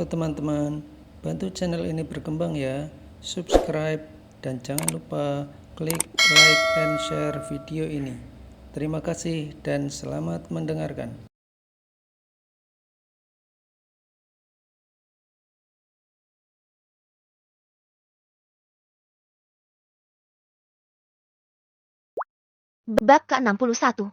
teman-teman, bantu channel ini berkembang ya, subscribe, dan jangan lupa klik like and share video ini. Terima kasih dan selamat mendengarkan. Bab ke-61.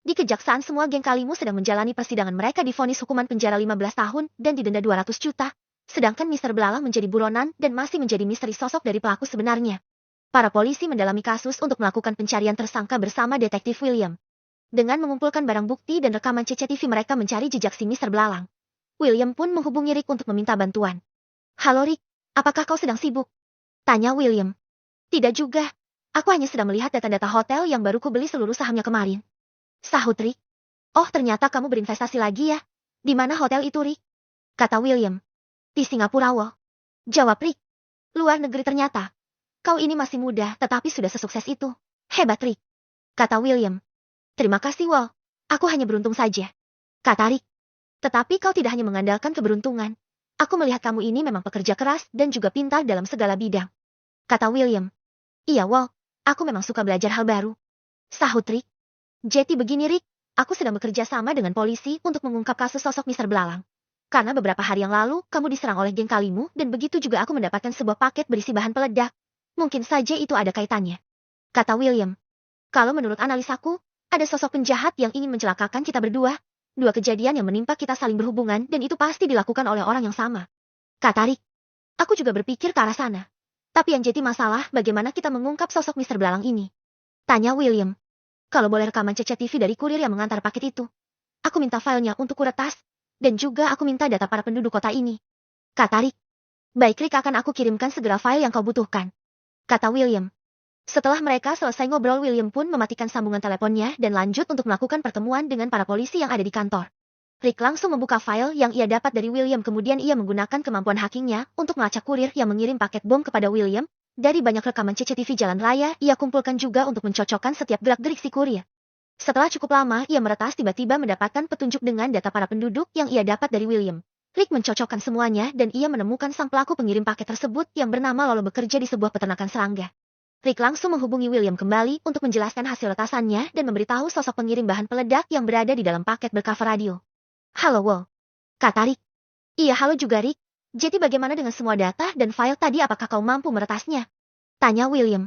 Di Kejaksaan semua geng Kalimu sedang menjalani persidangan mereka divonis hukuman penjara 15 tahun dan didenda 200 juta. Sedangkan Mr. Belalang menjadi buronan dan masih menjadi misteri sosok dari pelaku sebenarnya. Para polisi mendalami kasus untuk melakukan pencarian tersangka bersama detektif William. Dengan mengumpulkan barang bukti dan rekaman CCTV mereka mencari jejak si Mr. Belalang. William pun menghubungi Rick untuk meminta bantuan. "Halo Rick, apakah kau sedang sibuk?" tanya William. "Tidak juga. Aku hanya sedang melihat data-data hotel yang baru kubeli seluruh sahamnya kemarin," sahut Rick. "Oh, ternyata kamu berinvestasi lagi ya? Di mana hotel itu, Rick?" kata William. "Di Singapura, Wo," jawab Rick. "Luar negeri ternyata. Kau ini masih muda tetapi sudah sesukses itu. Hebat, Rick," kata William. "Terima kasih, Wo. Aku hanya beruntung saja," kata Rick. "Tetapi kau tidak hanya mengandalkan keberuntungan. Aku melihat kamu ini memang pekerja keras dan juga pintar dalam segala bidang," kata William. "Iya, Wo. Aku memang suka belajar hal baru," sahut Rick. "Jadi begini, Rick. Aku sedang bekerja sama dengan polisi untuk mengungkap kasus sosok Mr. Belalang. Karena beberapa hari yang lalu, kamu diserang oleh geng Kalimu dan begitu juga aku mendapatkan sebuah paket berisi bahan peledak. Mungkin saja itu ada kaitannya," kata William. "Kalau menurut analisaku, ada sosok penjahat yang ingin mencelakakan kita berdua. Dua kejadian yang menimpa kita saling berhubungan dan itu pasti dilakukan oleh orang yang sama," kata Rick. "Aku juga berpikir ke arah sana. Tapi yang jadi masalah bagaimana kita mengungkap sosok Mr. Belalang ini?" tanya William. "Kalau boleh rekaman CCTV dari kurir yang mengantar paket itu. Aku minta filenya untuk kuretas. Dan juga aku minta data para penduduk kota ini," kata Rick. "Baik Rick, akan aku kirimkan segera file yang kau butuhkan," kata William. Setelah mereka selesai ngobrol, William pun mematikan sambungan teleponnya dan lanjut untuk melakukan pertemuan dengan para polisi yang ada di kantor. Rick langsung membuka file yang ia dapat dari William, kemudian ia menggunakan kemampuan hackingnya untuk melacak kurir yang mengirim paket bom kepada William. Dari banyak rekaman CCTV jalan raya, ia kumpulkan juga untuk mencocokkan setiap gerak-gerik si kurir. Setelah cukup lama ia meretas, tiba-tiba mendapatkan petunjuk dengan data para penduduk yang ia dapat dari William. Rick mencocokkan semuanya dan ia menemukan sang pelaku pengirim paket tersebut yang bernama Lolo bekerja di sebuah peternakan serangga. Rick langsung menghubungi William kembali untuk menjelaskan hasil retasannya dan memberitahu sosok pengirim bahan peledak yang berada di dalam paket bercover radio. "Halo, Wo," kata Rick. "Iya, halo juga, Rick. Jadi bagaimana dengan semua data dan file tadi, apakah kau mampu meretasnya?" tanya William.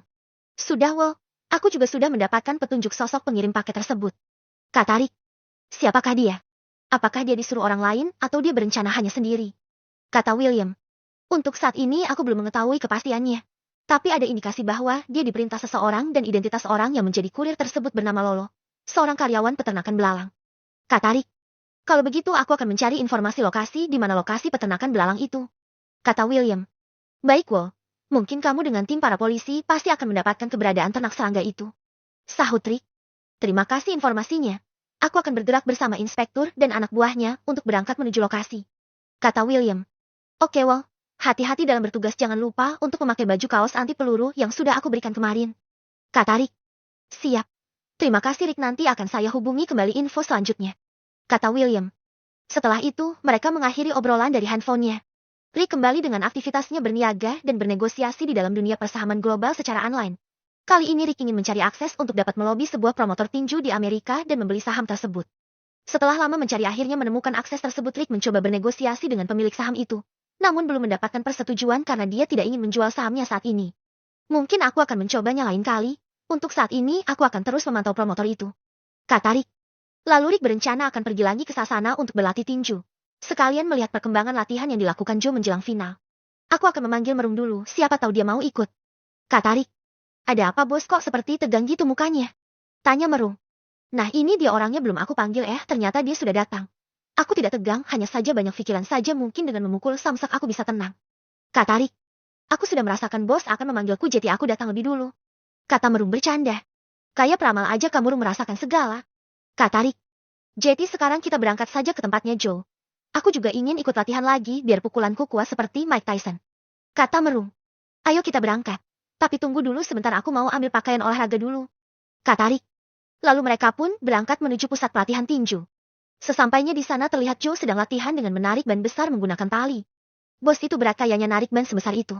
"Sudah, Wo. Aku juga sudah mendapatkan petunjuk sosok pengirim paket tersebut," kata Rick. "Siapakah dia? Apakah dia disuruh orang lain atau dia berencana hanya sendiri?" kata William. "Untuk saat ini aku belum mengetahui kepastiannya. Tapi ada indikasi bahwa dia diperintah seseorang dan identitas orang yang menjadi kurir tersebut bernama Lolo, seorang karyawan peternakan belalang," kata Rick. "Kalau begitu aku akan mencari informasi lokasi di mana lokasi peternakan belalang itu," kata William. "Baik, Wo. Mungkin kamu dengan tim para polisi pasti akan mendapatkan keberadaan ternak serangga itu," sahut Rick. "Terima kasih informasinya. Aku akan bergerak bersama inspektur dan anak buahnya untuk berangkat menuju lokasi," kata William. "Oke, Wo. Hati-hati dalam bertugas, jangan lupa untuk memakai baju kaos anti peluru yang sudah aku berikan kemarin," kata Rick. "Siap. Terima kasih, Rick. Nanti akan saya hubungi kembali info selanjutnya," kata William. Setelah itu, mereka mengakhiri obrolan dari handphonenya. Rick kembali dengan aktivitasnya berniaga dan bernegosiasi di dalam dunia persahaman global secara online. Kali ini Rick ingin mencari akses untuk dapat melobi sebuah promotor tinju di Amerika dan membeli saham tersebut. Setelah lama mencari, akhirnya menemukan akses tersebut. Rick mencoba bernegosiasi dengan pemilik saham itu, namun belum mendapatkan persetujuan karena dia tidak ingin menjual sahamnya saat ini. "Mungkin aku akan mencobanya lain kali. Untuk saat ini aku akan terus memantau promotor itu," kata Rick. Lalu Rick berencana akan pergi lagi ke sana untuk berlatih tinju. Sekalian melihat perkembangan latihan yang dilakukan Joe menjelang final. "Aku akan memanggil Merung dulu, siapa tahu dia mau ikut," kata Rick. "Ada apa, bos, kok seperti tegang gitu mukanya?" tanya Merung. "Nah, ini dia orangnya, belum aku panggil, ternyata dia sudah datang. Aku tidak tegang, hanya saja banyak pikiran saja, mungkin dengan memukul samsak aku bisa tenang," kata Rick. "Aku sudah merasakan bos akan memanggilku, jadi aku datang lebih dulu," kata Merung bercanda. "Kayak peramal aja kamu merasakan segala," kata Rick. "Jadi sekarang kita berangkat saja ke tempatnya Joe. Aku juga ingin ikut latihan lagi biar pukulanku kuat seperti Mike Tyson," kata Merung. "Ayo kita berangkat. Tapi tunggu dulu sebentar, aku mau ambil pakaian olahraga dulu," kata Rick. Lalu mereka pun berangkat menuju pusat pelatihan tinju. Sesampainya di sana terlihat Joe sedang latihan dengan menarik ban besar menggunakan tali. Bos itu berat kayaknya narik ban sebesar itu.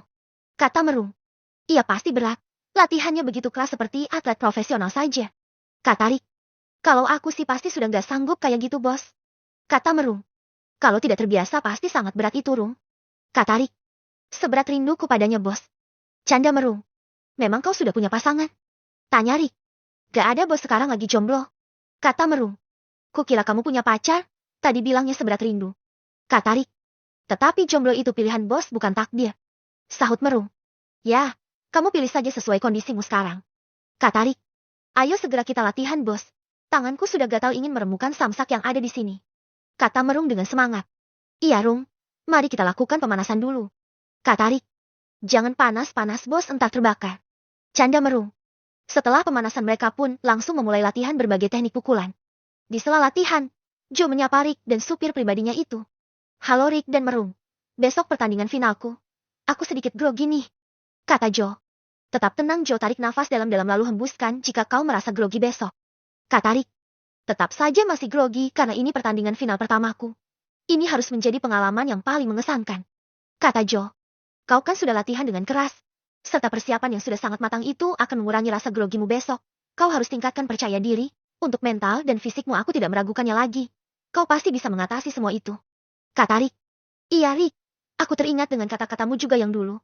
Kata Merung. Iya pasti berat. Latihannya begitu keras seperti atlet profesional saja. Kata Rick. Kalau aku sih pasti sudah nggak sanggup kayak gitu bos. Kata Merung. Kalau tidak terbiasa pasti sangat berat itu Rung. Kata Rick. Seberat rinduku padanya bos. Canda Merung. Memang kau sudah punya pasangan? Tanya Rick. Gak ada bos, sekarang lagi jomblo. Kata Merung. Kukira kamu punya pacar. Tadi bilangnya seberat rindu. Kata Rick. Tetapi jomblo itu pilihan bos, bukan takdir. Sahut Merung. Ya, kamu pilih saja sesuai kondisimu sekarang. Kata Rick. Ayo segera kita latihan bos. Tanganku sudah gatal ingin meremukan samsak yang ada di sini. Kata Merung dengan semangat. Iya Rung, mari kita lakukan pemanasan dulu. Kata Rick. Jangan panas-panas bos, entar terbakar. Canda Merung. Setelah pemanasan mereka pun langsung memulai latihan berbagai teknik pukulan. Di sela latihan, Joe menyapa Rick dan supir pribadinya itu. Halo Rick dan Merung. Besok pertandingan finalku. Aku sedikit grogi nih. Kata Joe. Tetap tenang Joe, tarik nafas dalam-dalam lalu hembuskan jika kau merasa grogi besok. Kata Rick. Tetap saja masih grogi karena ini pertandingan final pertamaku. Ini harus menjadi pengalaman yang paling mengesankan. Kata Joe. Kau kan sudah latihan dengan keras. Serta persiapan yang sudah sangat matang itu akan mengurangi rasa grogimu besok. Kau harus tingkatkan percaya diri. Untuk mental dan fisikmu aku tidak meragukannya lagi. Kau pasti bisa mengatasi semua itu. Kata Rick. Iya Rick. Aku teringat dengan kata-katamu juga yang dulu.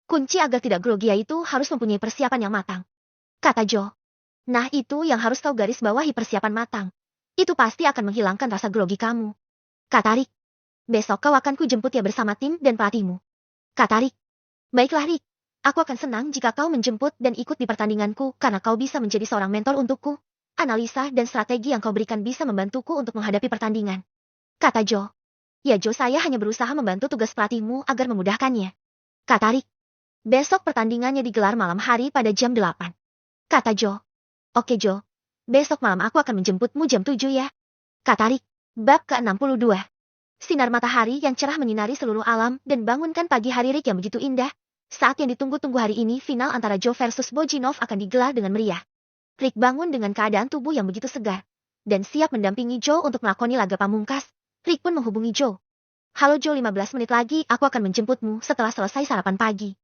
Kunci agar tidak grogi yaitu harus mempunyai persiapan yang matang. Kata Joe. Nah itu yang harus kau garis bawahi, persiapan matang. Itu pasti akan menghilangkan rasa grogi kamu. Kata Rick. Besok kau akan kujemput ya bersama tim dan pelatihmu. Kata Rick. Baiklah Rick. Aku akan senang jika kau menjemput dan ikut di pertandinganku karena kau bisa menjadi seorang mentor untukku. Analisa dan strategi yang kau berikan bisa membantuku untuk menghadapi pertandingan. Kata Joe. Ya Joe, saya hanya berusaha membantu tugas pelatihmu agar memudahkannya. Kata Rick. Besok pertandingannya digelar malam hari pada jam 8. Kata Joe. Oke Joe. Besok malam aku akan menjemputmu jam 7 ya. Kata Rick. Bab ke-62. Sinar matahari yang cerah menyinari seluruh alam dan bangunkan pagi hari Rick yang begitu indah. Saat yang ditunggu-tunggu hari ini, final antara Joe versus Bojinov akan digelar dengan meriah. Rick bangun dengan keadaan tubuh yang begitu segar. Dan siap mendampingi Joe untuk melakoni laga pamungkas. Rick pun menghubungi Joe. Halo Joe, 15 menit lagi aku akan menjemputmu setelah selesai sarapan pagi.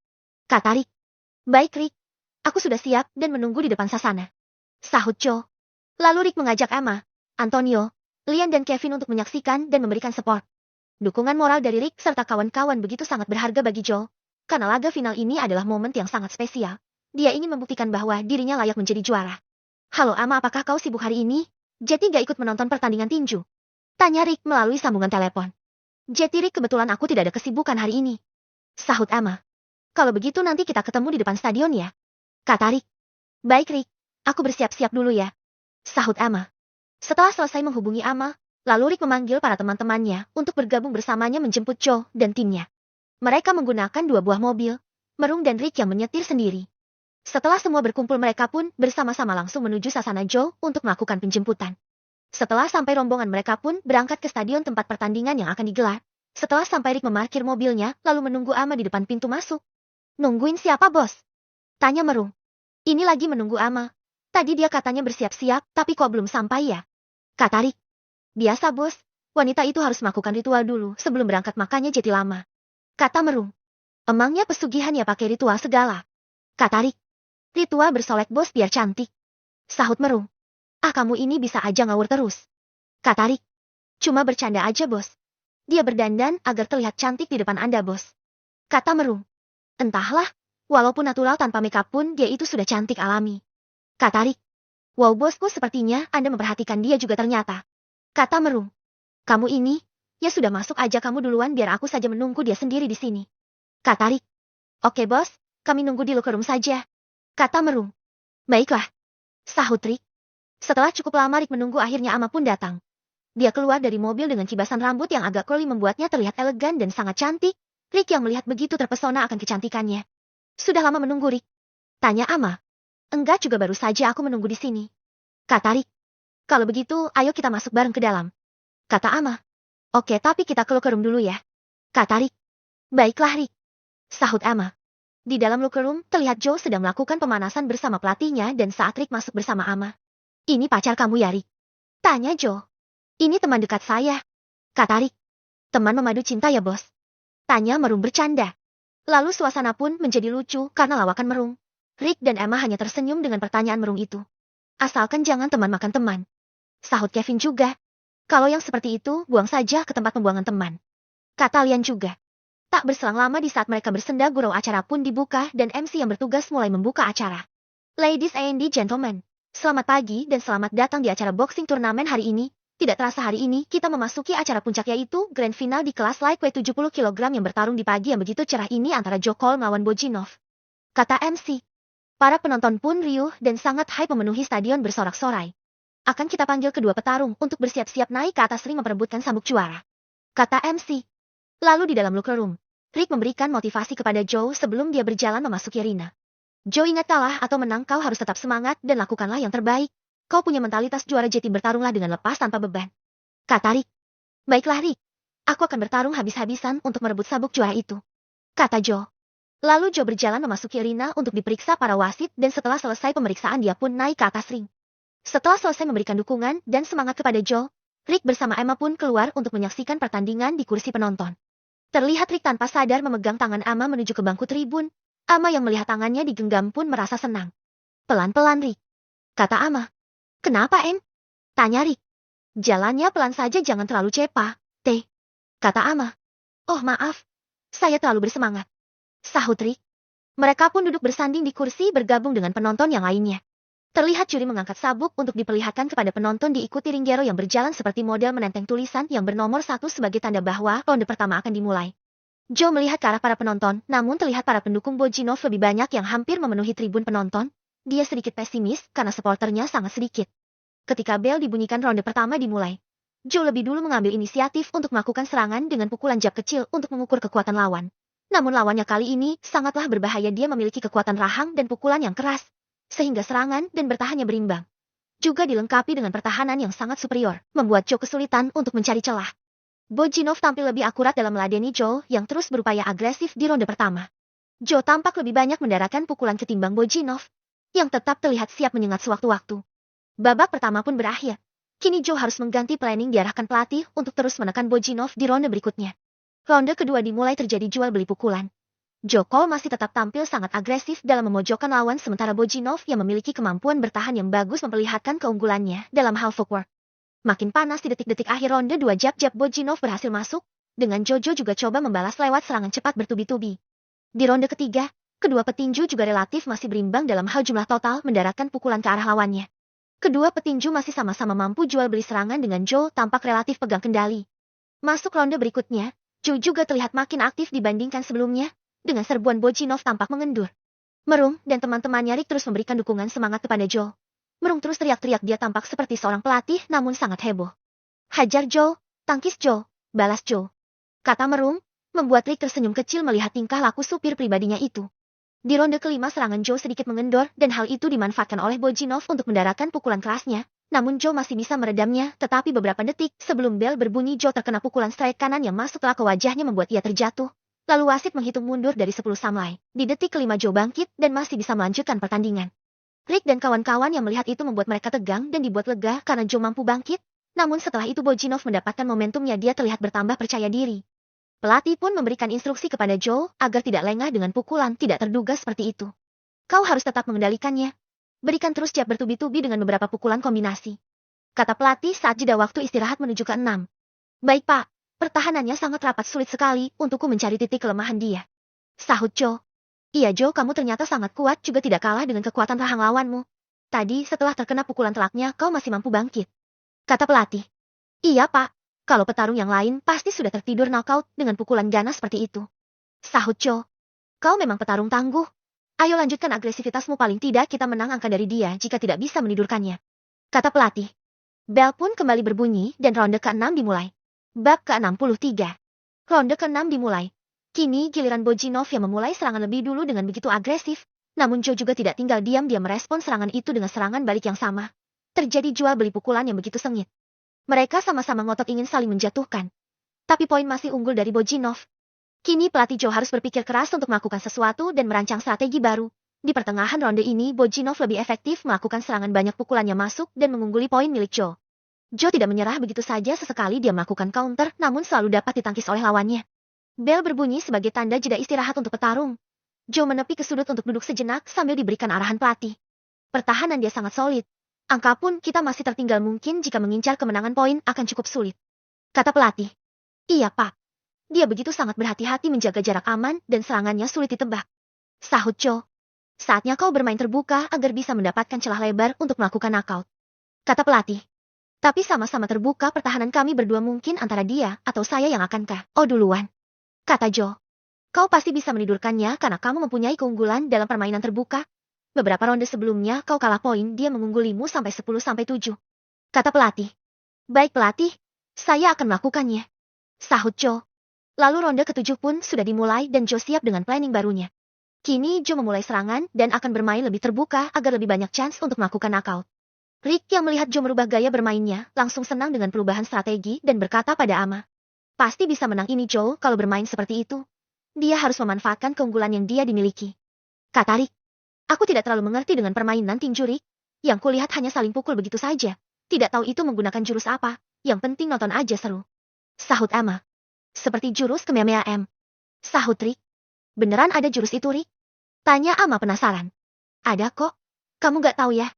Kata Rick. Baik Rick. Aku sudah siap dan menunggu di depan sasana. Sahut Joe. Lalu Rick mengajak Emma, Antonio, Lian dan Kevin untuk menyaksikan dan memberikan support. Dukungan moral dari Rick serta kawan-kawan begitu sangat berharga bagi Joe. Karena laga final ini adalah momen yang sangat spesial. Dia ingin membuktikan bahwa dirinya layak menjadi juara. Halo Emma, apakah kau sibuk hari ini? Jetty gak ikut menonton pertandingan tinju? Tanya Rick melalui sambungan telepon. Jetty Rick, kebetulan aku tidak ada kesibukan hari ini. Sahut Emma. Kalau begitu nanti kita ketemu di depan stadion ya. Kata Rick. Baik Rick, aku bersiap-siap dulu ya. Sahut Emma. Setelah selesai menghubungi Emma, lalu Rick memanggil para teman-temannya untuk bergabung bersamanya menjemput Joe dan timnya. Mereka menggunakan 2 buah mobil, Merung dan Rick yang menyetir sendiri. Setelah semua berkumpul mereka pun bersama-sama langsung menuju sasana Joe untuk melakukan penjemputan. Setelah sampai, rombongan mereka pun berangkat ke stadion tempat pertandingan yang akan digelar. Setelah sampai, Rick memarkir mobilnya lalu menunggu Emma di depan pintu masuk. Nungguin siapa bos? Tanya Merung. Ini lagi menunggu Emma. Tadi dia katanya bersiap-siap tapi kok belum sampai ya? Kata Rick. Biasa bos, wanita itu harus melakukan ritual dulu sebelum berangkat, makanya jadi lama. Kata Merung. Emangnya pesugihan ya pakai ritual segala? Kata Rick. Ritual bersolek bos biar cantik. Sahut Merung. Ah, kamu ini bisa aja ngawur terus. Kata Rick. Cuma bercanda aja bos. Dia berdandan agar terlihat cantik di depan Anda bos. Kata Merung. Entahlah, walaupun natural tanpa makeup pun dia itu sudah cantik alami. Kata Rick. Wow bosku, sepertinya Anda memperhatikan dia juga ternyata. Kata Merung. Kamu ini, ya sudah masuk aja kamu duluan biar aku saja menunggu dia sendiri di sini. Kata Rick. Oke bos, kami nunggu di locker room saja. Kata Merung. Baiklah. Sahut Rick. Setelah cukup lama Rick menunggu, akhirnya Emma pun datang. Dia keluar dari mobil dengan kibasan rambut yang agak curly membuatnya terlihat elegan dan sangat cantik. Rick yang melihat begitu terpesona akan kecantikannya. Sudah lama menunggu Rick? Tanya Emma. Enggak, juga baru saja aku menunggu di sini. Kata Rick. Kalau begitu, ayo kita masuk bareng ke dalam. Kata Emma. Oke, tapi kita ke locker room dulu ya. Kata Rick. Baiklah Rick. Sahut Emma. Di dalam locker room, terlihat Joe sedang melakukan pemanasan bersama pelatihnya dan saat Rick masuk bersama Emma. Ini pacar kamu ya Rick? Tanya Joe. Ini teman dekat saya. Kata Rick. Teman memadu cinta ya bos? Tanya Merung bercanda. Lalu suasana pun menjadi lucu karena lawakan Merung. Rick dan Emma hanya tersenyum dengan pertanyaan Merung itu. Asalkan jangan teman makan teman. Sahut Kevin juga. Kalau yang seperti itu, buang saja ke tempat pembuangan teman. Kata Lian juga. Tak berselang lama di saat mereka bersenda gurau acara pun dibuka dan MC yang bertugas mulai membuka acara. Ladies and gentlemen, selamat pagi dan selamat datang di acara boxing turnamen hari ini. Tidak terasa hari ini kita memasuki acara puncak yaitu Grand Final di kelas lightweight 70 kg yang bertarung di pagi yang begitu cerah ini antara Joe Cole melawan Bojinov. Kata MC. Para penonton pun riuh dan sangat hype memenuhi stadion bersorak-sorai. Akan kita panggil kedua petarung untuk bersiap-siap naik ke atas ring memperebutkan sabuk juara. Kata MC. Lalu di dalam locker room, Rick memberikan motivasi kepada Joe sebelum dia berjalan memasuki arena. Joe, ingat, kalah atau menang kau harus tetap semangat dan lakukanlah yang terbaik. Kau punya mentalitas juara jeti, bertarunglah dengan lepas tanpa beban. Kata Rick. Baiklah Rick. Aku akan bertarung habis-habisan untuk merebut sabuk juara itu. Kata Joe. Lalu Joe berjalan memasuki arena untuk diperiksa para wasit dan setelah selesai pemeriksaan dia pun naik ke atas ring. Setelah selesai memberikan dukungan dan semangat kepada Joe, Rick bersama Emma pun keluar untuk menyaksikan pertandingan di kursi penonton. Terlihat Rick tanpa sadar memegang tangan Emma menuju ke bangku tribun. Emma yang melihat tangannya digenggam pun merasa senang. Pelan-pelan Rick. Kata Emma. Kenapa, Em? Tanya Rick. Jalannya pelan saja, jangan terlalu cepat, Teh. Kata Emma. Oh maaf, saya terlalu bersemangat. Sahut Rick. Mereka pun duduk bersanding di kursi bergabung dengan penonton yang lainnya. Terlihat juri mengangkat sabuk untuk diperlihatkan kepada penonton diikuti ringgero yang berjalan seperti model menenteng tulisan yang bernomor 1 sebagai tanda bahwa ronde pertama akan dimulai. Joe melihat ke arah para penonton, namun terlihat para pendukung Bojinov lebih banyak yang hampir memenuhi tribun penonton. Dia sedikit pesimis karena supporternya sangat sedikit. Ketika bel dibunyikan ronde pertama dimulai, Joe lebih dulu mengambil inisiatif untuk melakukan serangan dengan pukulan jab kecil untuk mengukur kekuatan lawan. Namun lawannya kali ini sangatlah berbahaya, dia memiliki kekuatan rahang dan pukulan yang keras, sehingga serangan dan bertahannya berimbang. Juga dilengkapi dengan pertahanan yang sangat superior, membuat Joe kesulitan untuk mencari celah. Bojinov tampil lebih akurat dalam meladeni Joe yang terus berupaya agresif di ronde pertama. Joe tampak lebih banyak mendarahkan pukulan ketimbang Bojinov, yang tetap terlihat siap menyengat sewaktu-waktu. Babak pertama pun berakhir. Kini Joe harus mengganti planning diarahkan pelatih untuk terus menekan Bojinov di ronde berikutnya. Ronde kedua dimulai terjadi jual beli pukulan. Joe Cole masih tetap tampil sangat agresif dalam memojokkan lawan sementara Bojinov yang memiliki kemampuan bertahan yang bagus memperlihatkan keunggulannya dalam hal footwork. Makin panas di detik-detik akhir ronde 2 jab-jab Bojinov berhasil masuk, dengan Jojo juga coba membalas lewat serangan cepat bertubi-tubi. Di ronde ketiga, kedua petinju juga relatif masih berimbang dalam hal jumlah total mendaratkan pukulan ke arah lawannya. Kedua petinju masih sama-sama mampu jual beli serangan dengan Joe tampak relatif pegang kendali. Masuk ronde berikutnya, Joe juga terlihat makin aktif dibandingkan sebelumnya, dengan serbuan Bojinov tampak mengendur. Merung dan teman-temannya Rick terus memberikan dukungan semangat kepada Joe. Merung terus teriak-teriak, dia tampak seperti seorang pelatih namun sangat heboh. Hajar Joe, tangkis Joe, balas Joe. Kata Merung, membuat Rick tersenyum kecil melihat tingkah laku supir pribadinya itu. Di ronde kelima serangan Joe sedikit mengendor dan hal itu dimanfaatkan oleh Bojinov untuk mendarahkan pukulan kerasnya. Namun Joe masih bisa meredamnya, tetapi beberapa detik sebelum bel berbunyi Joe terkena pukulan strike kanan yang masuklah ke wajahnya membuat ia terjatuh. Lalu wasit menghitung mundur dari 10 samurai. Di detik kelima Joe bangkit dan masih bisa melanjutkan pertandingan. Rick dan kawan-kawan yang melihat itu membuat mereka tegang dan dibuat lega karena Joe mampu bangkit. Namun setelah itu Bojinov mendapatkan momentumnya, dia terlihat bertambah percaya diri. Pelatih pun memberikan instruksi kepada Joe agar tidak lengah dengan pukulan tidak terduga seperti itu. Kau harus tetap mengendalikannya. Berikan terus jab bertubi-tubi dengan beberapa pukulan kombinasi. Kata pelatih saat jeda waktu istirahat menuju ke 6. Baik Pak, pertahanannya sangat rapat, sulit sekali untukku mencari titik kelemahan dia. Sahut Joe. Iya Joe, kamu ternyata sangat kuat juga tidak kalah dengan kekuatan rahang lawanmu. Tadi setelah terkena pukulan telaknya kau masih mampu bangkit. Kata pelatih. Iya Pak. Kalau petarung yang lain pasti sudah tertidur knockout dengan pukulan ganas seperti itu. Sahut Joe. Kau memang petarung tangguh. Ayo lanjutkan agresivitasmu, paling tidak kita menang angka dari dia jika tidak bisa menidurkannya. Kata pelatih. Bel pun kembali berbunyi dan ronde ke-6 dimulai. Bab ke-63. Ronde ke-6 dimulai. Kini giliran Bojinov yang memulai serangan lebih dulu dengan begitu agresif. Namun Joe juga tidak tinggal diam, dia merespon serangan itu dengan serangan balik yang sama. Terjadi jual beli pukulan yang begitu sengit. Mereka sama-sama ngotot ingin saling menjatuhkan. Tapi poin masih unggul dari Bojinov. Kini pelatih Joe harus berpikir keras untuk melakukan sesuatu dan merancang strategi baru. Di pertengahan ronde ini Bojinov lebih efektif melakukan serangan, banyak pukulannya masuk dan mengungguli poin milik Joe. Joe tidak menyerah begitu saja, sesekali dia melakukan counter namun selalu dapat ditangkis oleh lawannya. Bel berbunyi sebagai tanda jeda istirahat untuk petarung. Joe menepi ke sudut untuk duduk sejenak sambil diberikan arahan pelatih. Pertahanan dia sangat solid. Angka pun kita masih tertinggal, mungkin jika mengincar kemenangan poin akan cukup sulit. Kata pelatih. Iya Pak. Dia begitu sangat berhati-hati menjaga jarak aman dan serangannya sulit ditebak. Sahut Joe. Saatnya kau bermain terbuka agar bisa mendapatkan celah lebar untuk melakukan knockout. Kata pelatih. Tapi sama-sama terbuka pertahanan kami berdua, mungkin antara dia atau saya yang akankah? Oh duluan. Kata Joe. Kau pasti bisa menidurkannya karena kamu mempunyai keunggulan dalam permainan terbuka. Beberapa ronde sebelumnya kau kalah poin, dia mengunggulimu sampai 10-7. Kata pelatih. Baik pelatih, saya akan melakukannya. Sahut Joe. Lalu ronde ke-7 pun sudah dimulai dan Joe siap dengan planning barunya. Kini Joe memulai serangan dan akan bermain lebih terbuka agar lebih banyak chance untuk melakukan knockout. Rick yang melihat Joe merubah gaya bermainnya langsung senang dengan perubahan strategi dan berkata pada Ama. Pasti bisa menang ini Joe kalau bermain seperti itu. Dia harus memanfaatkan keunggulan yang dia dimiliki. Kata Rick. Aku tidak terlalu mengerti dengan permainan tinju Rick. Yang kulihat hanya saling pukul begitu saja. Tidak tahu itu menggunakan jurus apa. Yang penting nonton aja seru. Sahut Ama. Seperti jurus Kamehameha M. Sahut Rick. Beneran ada jurus itu Rick? Tanya Ama penasaran. Ada kok. Kamu gak tahu ya?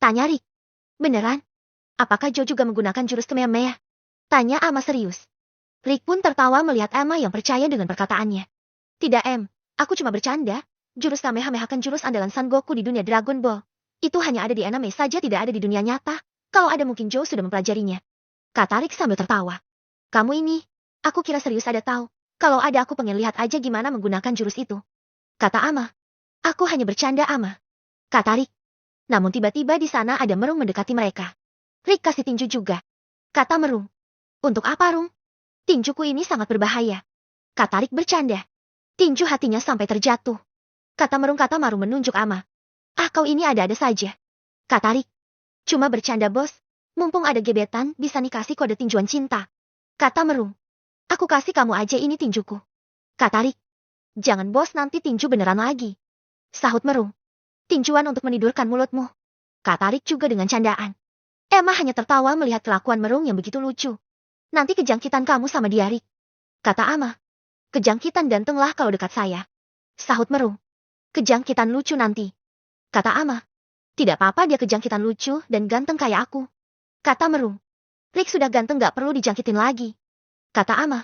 Tanya Rick. Beneran? Apakah Joe juga menggunakan jurus Kamehameha? Tanya Ama serius. Rick pun tertawa melihat Ama yang percaya dengan perkataannya. Tidak Em, aku cuma bercanda. Jurus Kamehameha kan jurus andalan Son Goku di dunia Dragon Ball. Itu hanya ada di anime saja, tidak ada di dunia nyata. Kalau ada mungkin Joe sudah mempelajarinya. Kata Rick sambil tertawa. Kamu ini, aku kira serius ada tahu. Kalau ada aku pengen lihat aja gimana menggunakan jurus itu. Kata Ama. Aku hanya bercanda Ama. Kata Rick. Namun tiba-tiba di sana ada Merung mendekati mereka. Rick kasih tinju juga. Kata Merung. Untuk apa Rung? Tinjuku ini sangat berbahaya. Kata Rick bercanda. Tinju hatinya sampai terjatuh. Kata Merung, kata Maru menunjuk Ama. Ah kau ini ada-ada saja. Kata Rick. Cuma bercanda bos. Mumpung ada gebetan bisa nih kasih kode tinjuan cinta. Kata Merung. Aku kasih kamu aja ini tinjuku. Kata Rick. Jangan bos, nanti tinju beneran lagi. Sahut Merung. Tinjuan untuk menidurkan mulutmu. Kata Rick juga dengan candaan. Emma hanya tertawa melihat kelakuan Merung yang begitu lucu. Nanti kejangkitan kamu sama dia Rick. Kata Ama. Kejangkitan gantenglah kalau dekat saya. Sahut Merung. Kejangkitan lucu nanti. Kata Ama. Tidak apa-apa dia kejangkitan lucu dan ganteng kayak aku. Kata Merung. Rick sudah ganteng gak perlu dijangkitin lagi. Kata Ama.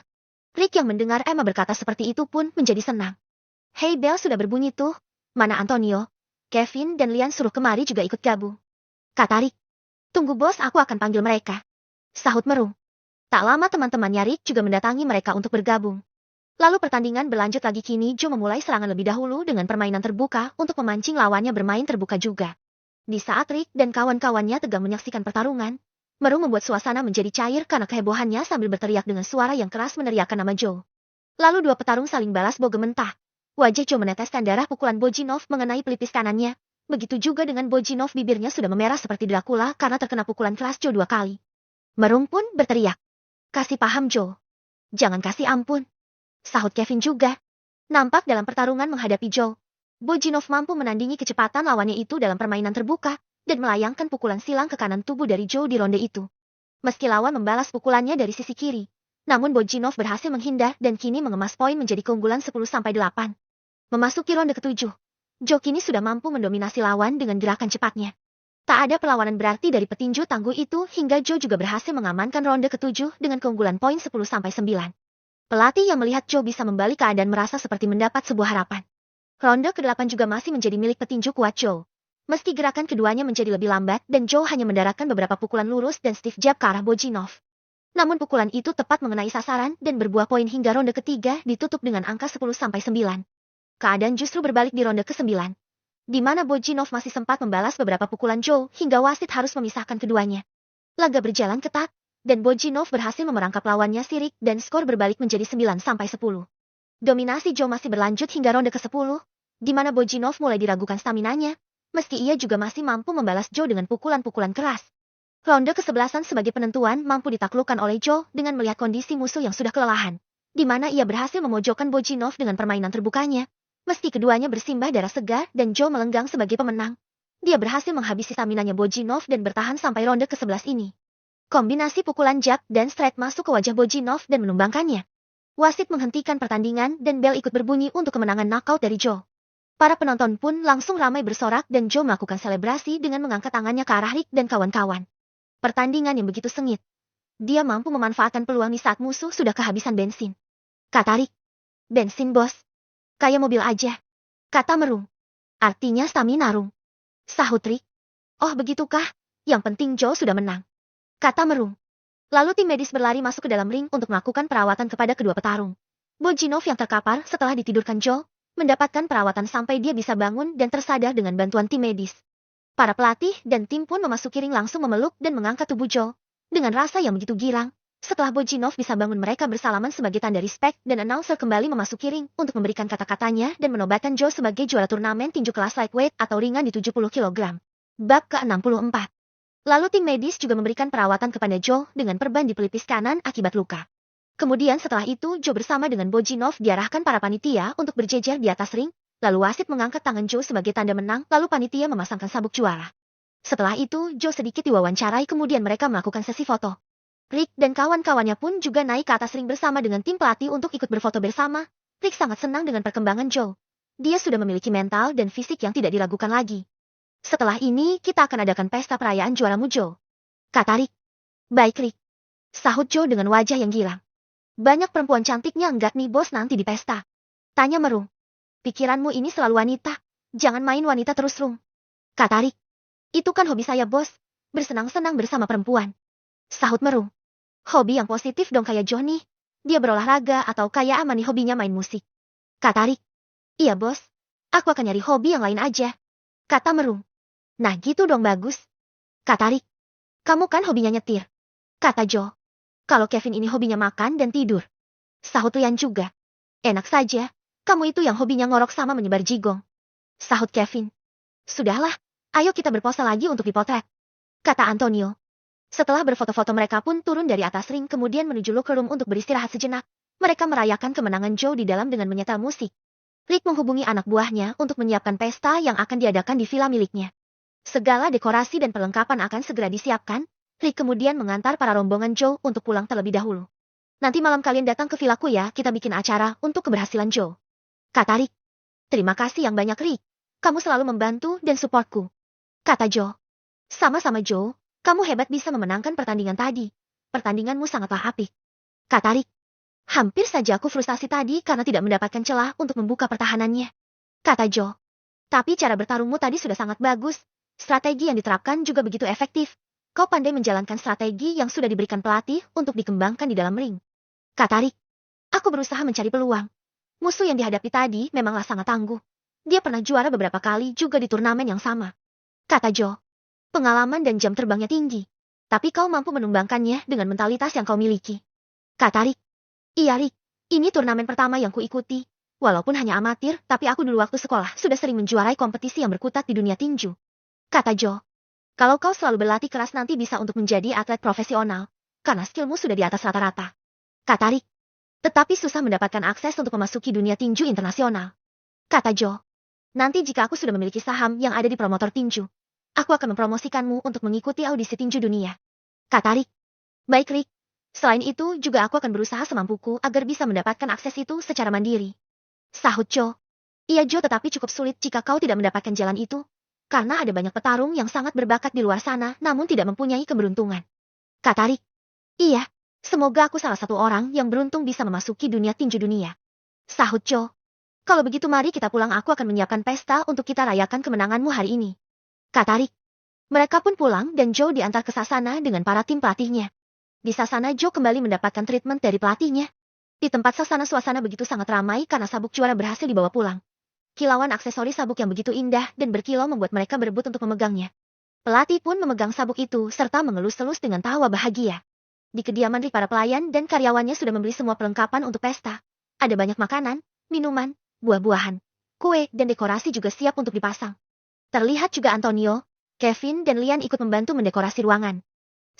Rick yang mendengar Emma berkata seperti itu pun menjadi senang. Hey bell sudah berbunyi tuh. Mana Antonio, Kevin dan Lian suruh kemari juga ikut gabung. Kata Rick. Tunggu bos, aku akan panggil mereka. Sahut Merung. Tak lama teman-temannya Rick juga mendatangi mereka untuk bergabung. Lalu pertandingan berlanjut lagi, kini Joe memulai serangan lebih dahulu dengan permainan terbuka untuk memancing lawannya bermain terbuka juga. Di saat Rick dan kawan-kawannya tegang menyaksikan pertarungan, Merung membuat suasana menjadi cair karena kehebohannya sambil berteriak dengan suara yang keras meneriakkan nama Joe. Lalu dua petarung saling balas boga mentah. Wajah Joe meneteskan darah pukulan Bojinov mengenai pelipis kanannya. Begitu juga dengan Bojinov, bibirnya sudah memerah seperti Dracula karena terkena pukulan keras Joe 2 kali. Merung pun berteriak. Kasih paham Joe. Jangan kasih ampun. Sahut Kevin juga. Nampak dalam pertarungan menghadapi Joe, Bojinov mampu menandingi kecepatan lawannya itu dalam permainan terbuka, dan melayangkan pukulan silang ke kanan tubuh dari Joe di ronde itu. Meski lawan membalas pukulannya dari sisi kiri, namun Bojinov berhasil menghindar dan kini mengemas poin menjadi keunggulan 10-8. Memasuki ronde ke-7, Joe kini sudah mampu mendominasi lawan dengan gerakan cepatnya. Tak ada perlawanan berarti dari petinju tangguh itu hingga Joe juga berhasil mengamankan ronde ke-7 dengan keunggulan poin 10-9. Pelatih yang melihat Joe bisa membalik keadaan merasa seperti mendapat sebuah harapan. Ronde ke-8 juga masih menjadi milik petinju kuat Joe. Meski gerakan keduanya menjadi lebih lambat dan Joe hanya mendaratkan beberapa pukulan lurus dan stiff jab ke arah Bojinov. Namun pukulan itu tepat mengenai sasaran dan berbuah poin hingga ronde ketiga ditutup dengan angka 10-9. Keadaan justru berbalik di ronde ke-9, di mana Bojinov masih sempat membalas beberapa pukulan Joe hingga wasit harus memisahkan keduanya. Laga berjalan ketat, dan Bojinov berhasil memerangkap lawannya Sirik dan skor berbalik menjadi 9-10. Dominasi Joe masih berlanjut hingga ronde ke-10, di mana Bojinov mulai diragukan staminanya, meski ia juga masih mampu membalas Joe dengan pukulan-pukulan keras. Ronde ke-11 sebagai penentuan mampu ditaklukkan oleh Joe dengan melihat kondisi musuh yang sudah kelelahan, di mana ia berhasil memojokkan Bojinov dengan permainan terbukanya. Meski keduanya bersimbah darah segar dan Joe melenggang sebagai pemenang, dia berhasil menghabisi staminanya Bojinov dan bertahan sampai ronde ke-11 ini. Kombinasi pukulan jab dan straight masuk ke wajah Bojinov dan menumbangkannya. Wasit menghentikan pertandingan dan bel ikut berbunyi untuk kemenangan knockout dari Joe. Para penonton pun langsung ramai bersorak dan Joe melakukan selebrasi dengan mengangkat tangannya ke arah Rick dan kawan-kawan. Pertandingan yang begitu sengit. Dia mampu memanfaatkan peluang di saat musuh sudah kehabisan bensin. Kata Rick. Bensin bos. Kayak mobil aja. Kata Merung. Artinya stamina Rung. Sahut Rick. Oh begitukah? Yang penting Joe sudah menang. Kata Merung. Lalu tim medis berlari masuk ke dalam ring untuk melakukan perawatan kepada kedua petarung. Bojinov yang terkapar setelah ditidurkan Joe, mendapatkan perawatan sampai dia bisa bangun dan tersadar dengan bantuan tim medis. Para pelatih dan tim pun memasuki ring langsung memeluk dan mengangkat tubuh Joe. Dengan rasa yang begitu girang, setelah Bojinov bisa bangun mereka bersalaman sebagai tanda respek dan announcer kembali memasuki ring untuk memberikan kata-katanya dan menobatkan Joe sebagai juara turnamen tinju kelas lightweight atau ringan di 70 kg. Bab ke-64. Lalu tim medis juga memberikan perawatan kepada Joe dengan perban di pelipis kanan akibat luka. Kemudian setelah itu Joe bersama dengan Bojinov diarahkan para panitia untuk berjejer di atas ring, lalu wasit mengangkat tangan Joe sebagai tanda menang, lalu panitia memasangkan sabuk juara. Setelah itu Joe sedikit diwawancarai kemudian mereka melakukan sesi foto. Rick dan kawan-kawannya pun juga naik ke atas ring bersama dengan tim pelatih untuk ikut berfoto bersama. Rick sangat senang dengan perkembangan Joe. Dia sudah memiliki mental dan fisik yang tidak diragukan lagi. Setelah ini kita akan adakan pesta perayaan juaramu Joe. Kata Rick. Baik Rick. Sahut Joe dengan wajah yang gilang. Banyak perempuan cantiknya enggak nih bos nanti di pesta? Tanya Merung. Pikiranmu ini selalu wanita. Jangan main wanita terus Rung. Kata Rick. Itu kan hobi saya bos. Bersenang-senang bersama perempuan. Sahut Merung. Hobi yang positif dong kayak Johnny. Dia berolahraga atau kayak Amani hobinya main musik. Kata Rick. Iya bos. Aku akan nyari hobi yang lain aja. Kata Merung. Nah gitu dong bagus. Kata Rick. Kamu kan hobinya nyetir. Kata Joe. Kalau Kevin ini hobinya makan dan tidur. Sahut Lian juga. Enak saja. Kamu itu yang hobinya ngorok sama menyebar jigong. Sahut Kevin. Sudahlah. Ayo kita berpose lagi untuk dipotret. Kata Antonio. Setelah berfoto-foto mereka pun turun dari atas ring kemudian menuju locker room untuk beristirahat sejenak. Mereka merayakan kemenangan Joe di dalam dengan menyetel musik. Rick menghubungi anak buahnya untuk menyiapkan pesta yang akan diadakan di villa miliknya. Segala dekorasi dan perlengkapan akan segera disiapkan. Rick kemudian mengantar para rombongan Joe untuk pulang terlebih dahulu. Nanti malam kalian datang ke villaku ya, kita bikin acara untuk keberhasilan Joe. Kata Rick. Terima kasih yang banyak Rick. Kamu selalu membantu dan supportku. Kata Joe. Sama-sama Joe, kamu hebat bisa memenangkan pertandingan tadi. Pertandinganmu sangatlah apik. Kata Rick. Hampir saja aku frustasi tadi karena tidak mendapatkan celah untuk membuka pertahanannya. Kata Joe. Tapi cara bertarungmu tadi sudah sangat bagus. Strategi yang diterapkan juga begitu efektif. Kau pandai menjalankan strategi yang sudah diberikan pelatih untuk dikembangkan di dalam ring. Kata Rick. Aku berusaha mencari peluang. Musuh yang dihadapi tadi memanglah sangat tangguh. Dia pernah juara beberapa kali juga di turnamen yang sama. Kata Joe. Pengalaman dan jam terbangnya tinggi. Tapi kau mampu menumbangkannya dengan mentalitas yang kau miliki. Kata Rick. Iya Rick, ini turnamen pertama yang kuikuti. Walaupun hanya amatir, tapi aku dulu waktu sekolah sudah sering menjuarai kompetisi yang berkutat di dunia tinju. Kata Joe. Kalau kau selalu berlatih keras nanti bisa untuk menjadi atlet profesional. Karena skillmu sudah di atas rata-rata. Kata Rick. Tetapi susah mendapatkan akses untuk memasuki dunia tinju internasional. Kata Joe. Nanti jika aku sudah memiliki saham yang ada di promotor tinju, aku akan mempromosikanmu untuk mengikuti audisi tinju dunia. Kata Rick. Baik Rick. Selain itu juga aku akan berusaha semampuku agar bisa mendapatkan akses itu secara mandiri. Sahut Joe. Iya Joe tetapi cukup sulit jika kau tidak mendapatkan jalan itu. Karena ada banyak petarung yang sangat berbakat di luar sana namun tidak mempunyai keberuntungan. Kata Rick. Iya, semoga aku salah satu orang yang beruntung bisa memasuki dunia tinju dunia. Sahut Joe. Kalau begitu mari kita pulang aku akan menyiapkan pesta untuk kita rayakan kemenanganmu hari ini. Kata Rick. Mereka pun pulang dan Joe diantar ke Sasana dengan para tim pelatihnya. Di Sasana Joe kembali mendapatkan treatment dari pelatihnya. Di tempat Sasana suasana begitu sangat ramai karena sabuk juara berhasil dibawa pulang. Kilauan aksesori sabuk yang begitu indah dan berkilau membuat mereka berebut untuk memegangnya. Pelatih pun memegang sabuk itu serta mengelus-elus dengan tawa bahagia. Di kediaman Rick para pelayan dan karyawannya sudah membeli semua perlengkapan untuk pesta. Ada banyak makanan, minuman, buah-buahan, kue dan dekorasi juga siap untuk dipasang. Terlihat juga Antonio, Kevin dan Lian ikut membantu mendekorasi ruangan.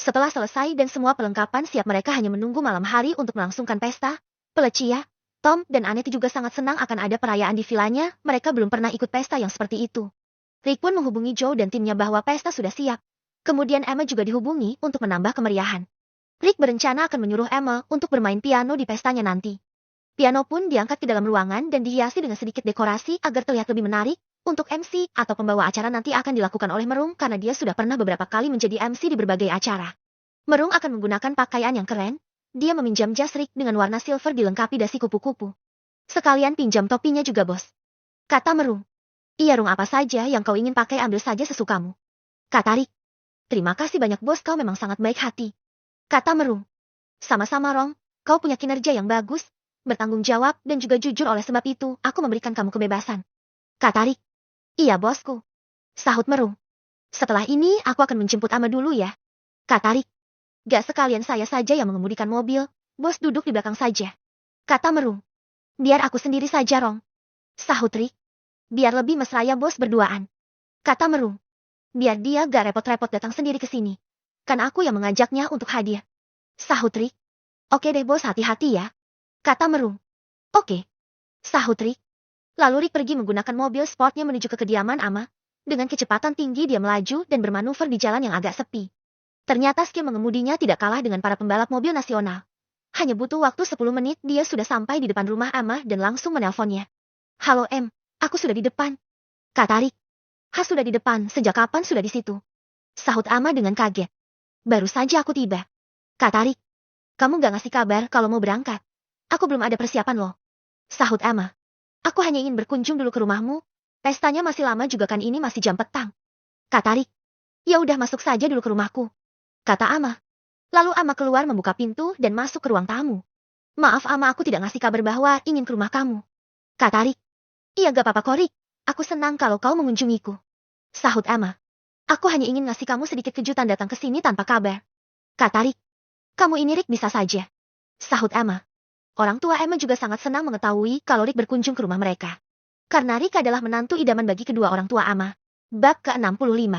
Setelah selesai dan semua perlengkapan siap mereka hanya menunggu malam hari untuk melangsungkan pesta. Felicia, Tom dan Annette juga sangat senang akan ada perayaan di vilanya, mereka belum pernah ikut pesta yang seperti itu. Rick pun menghubungi Joe dan timnya bahwa pesta sudah siap. Kemudian Emma juga dihubungi untuk menambah kemeriahan. Rick berencana akan menyuruh Emma untuk bermain piano di pestanya nanti. Piano pun diangkat ke dalam ruangan dan dihiasi dengan sedikit dekorasi agar terlihat lebih menarik. Untuk MC atau pembawa acara nanti akan dilakukan oleh Merung karena dia sudah pernah beberapa kali menjadi MC di berbagai acara. Merung akan menggunakan pakaian yang keren. Dia meminjam jas rig dengan warna silver dilengkapi dasi kupu-kupu. Sekalian pinjam topinya juga, bos. Kata Merung. Iya, Rung, apa saja yang kau ingin pakai ambil saja sesukamu. Kata Rick. Terima kasih banyak, bos, kau memang sangat baik hati. Kata Merung. Sama-sama, Rong. Kau punya kinerja yang bagus, bertanggung jawab, dan juga jujur, oleh sebab itu, aku memberikan kamu kebebasan. Kata Rick. Iya, bosku. Sahut Merung. Setelah ini, aku akan menjemput Ama dulu ya. Kata Rick. Gak sekalian saya saja yang mengemudikan mobil, bos duduk di belakang saja. Kata Merung. Biar aku sendiri saja, Rong. Sahut Rick. Biar lebih mesra ya, bos, berduaan. Kata Merung. Biar dia gak repot-repot datang sendiri ke sini. Kan aku yang mengajaknya untuk hadiah. Sahut Rick. Oke deh, bos, hati-hati ya. Kata Merung. Oke. Sahut Rick. Lalu Rick pergi menggunakan mobil sportnya menuju ke kediaman Ama. Dengan kecepatan tinggi dia melaju dan bermanuver di jalan yang agak sepi. Ternyata skill mengemudinya tidak kalah dengan para pembalap mobil nasional. Hanya butuh waktu 10 menit dia sudah sampai di depan rumah Ama dan langsung menelponnya. Halo M, aku sudah di depan. Kata Rick. Sudah di depan, sejak kapan sudah di situ? Sahut Ama dengan kaget. Baru saja aku tiba. Kata Rick. Kamu gak ngasih kabar kalau mau berangkat? Aku belum ada persiapan loh. Sahut Ama. Aku hanya ingin berkunjung dulu ke rumahmu. Pestanya masih lama juga kan, ini masih jam petang. Kata Rick. Ya udah, masuk saja dulu ke rumahku. Kata Ama. Lalu Ama keluar membuka pintu dan masuk ke ruang tamu. Maaf Ama, aku tidak ngasih kabar bahwa ingin ke rumah kamu. Kata Rick. Iya gak apa-apa kok Rick. Aku senang kalau kau mengunjungiku. Sahut Ama. Aku hanya ingin ngasih kamu sedikit kejutan datang ke sini tanpa kabar. Kata Rick. Kamu ini Rick bisa saja. Sahut Ama. Orang tua Emma juga sangat senang mengetahui kalau Rick berkunjung ke rumah mereka. Karena Rick adalah menantu idaman bagi kedua orang tua Ama. Bab ke-65.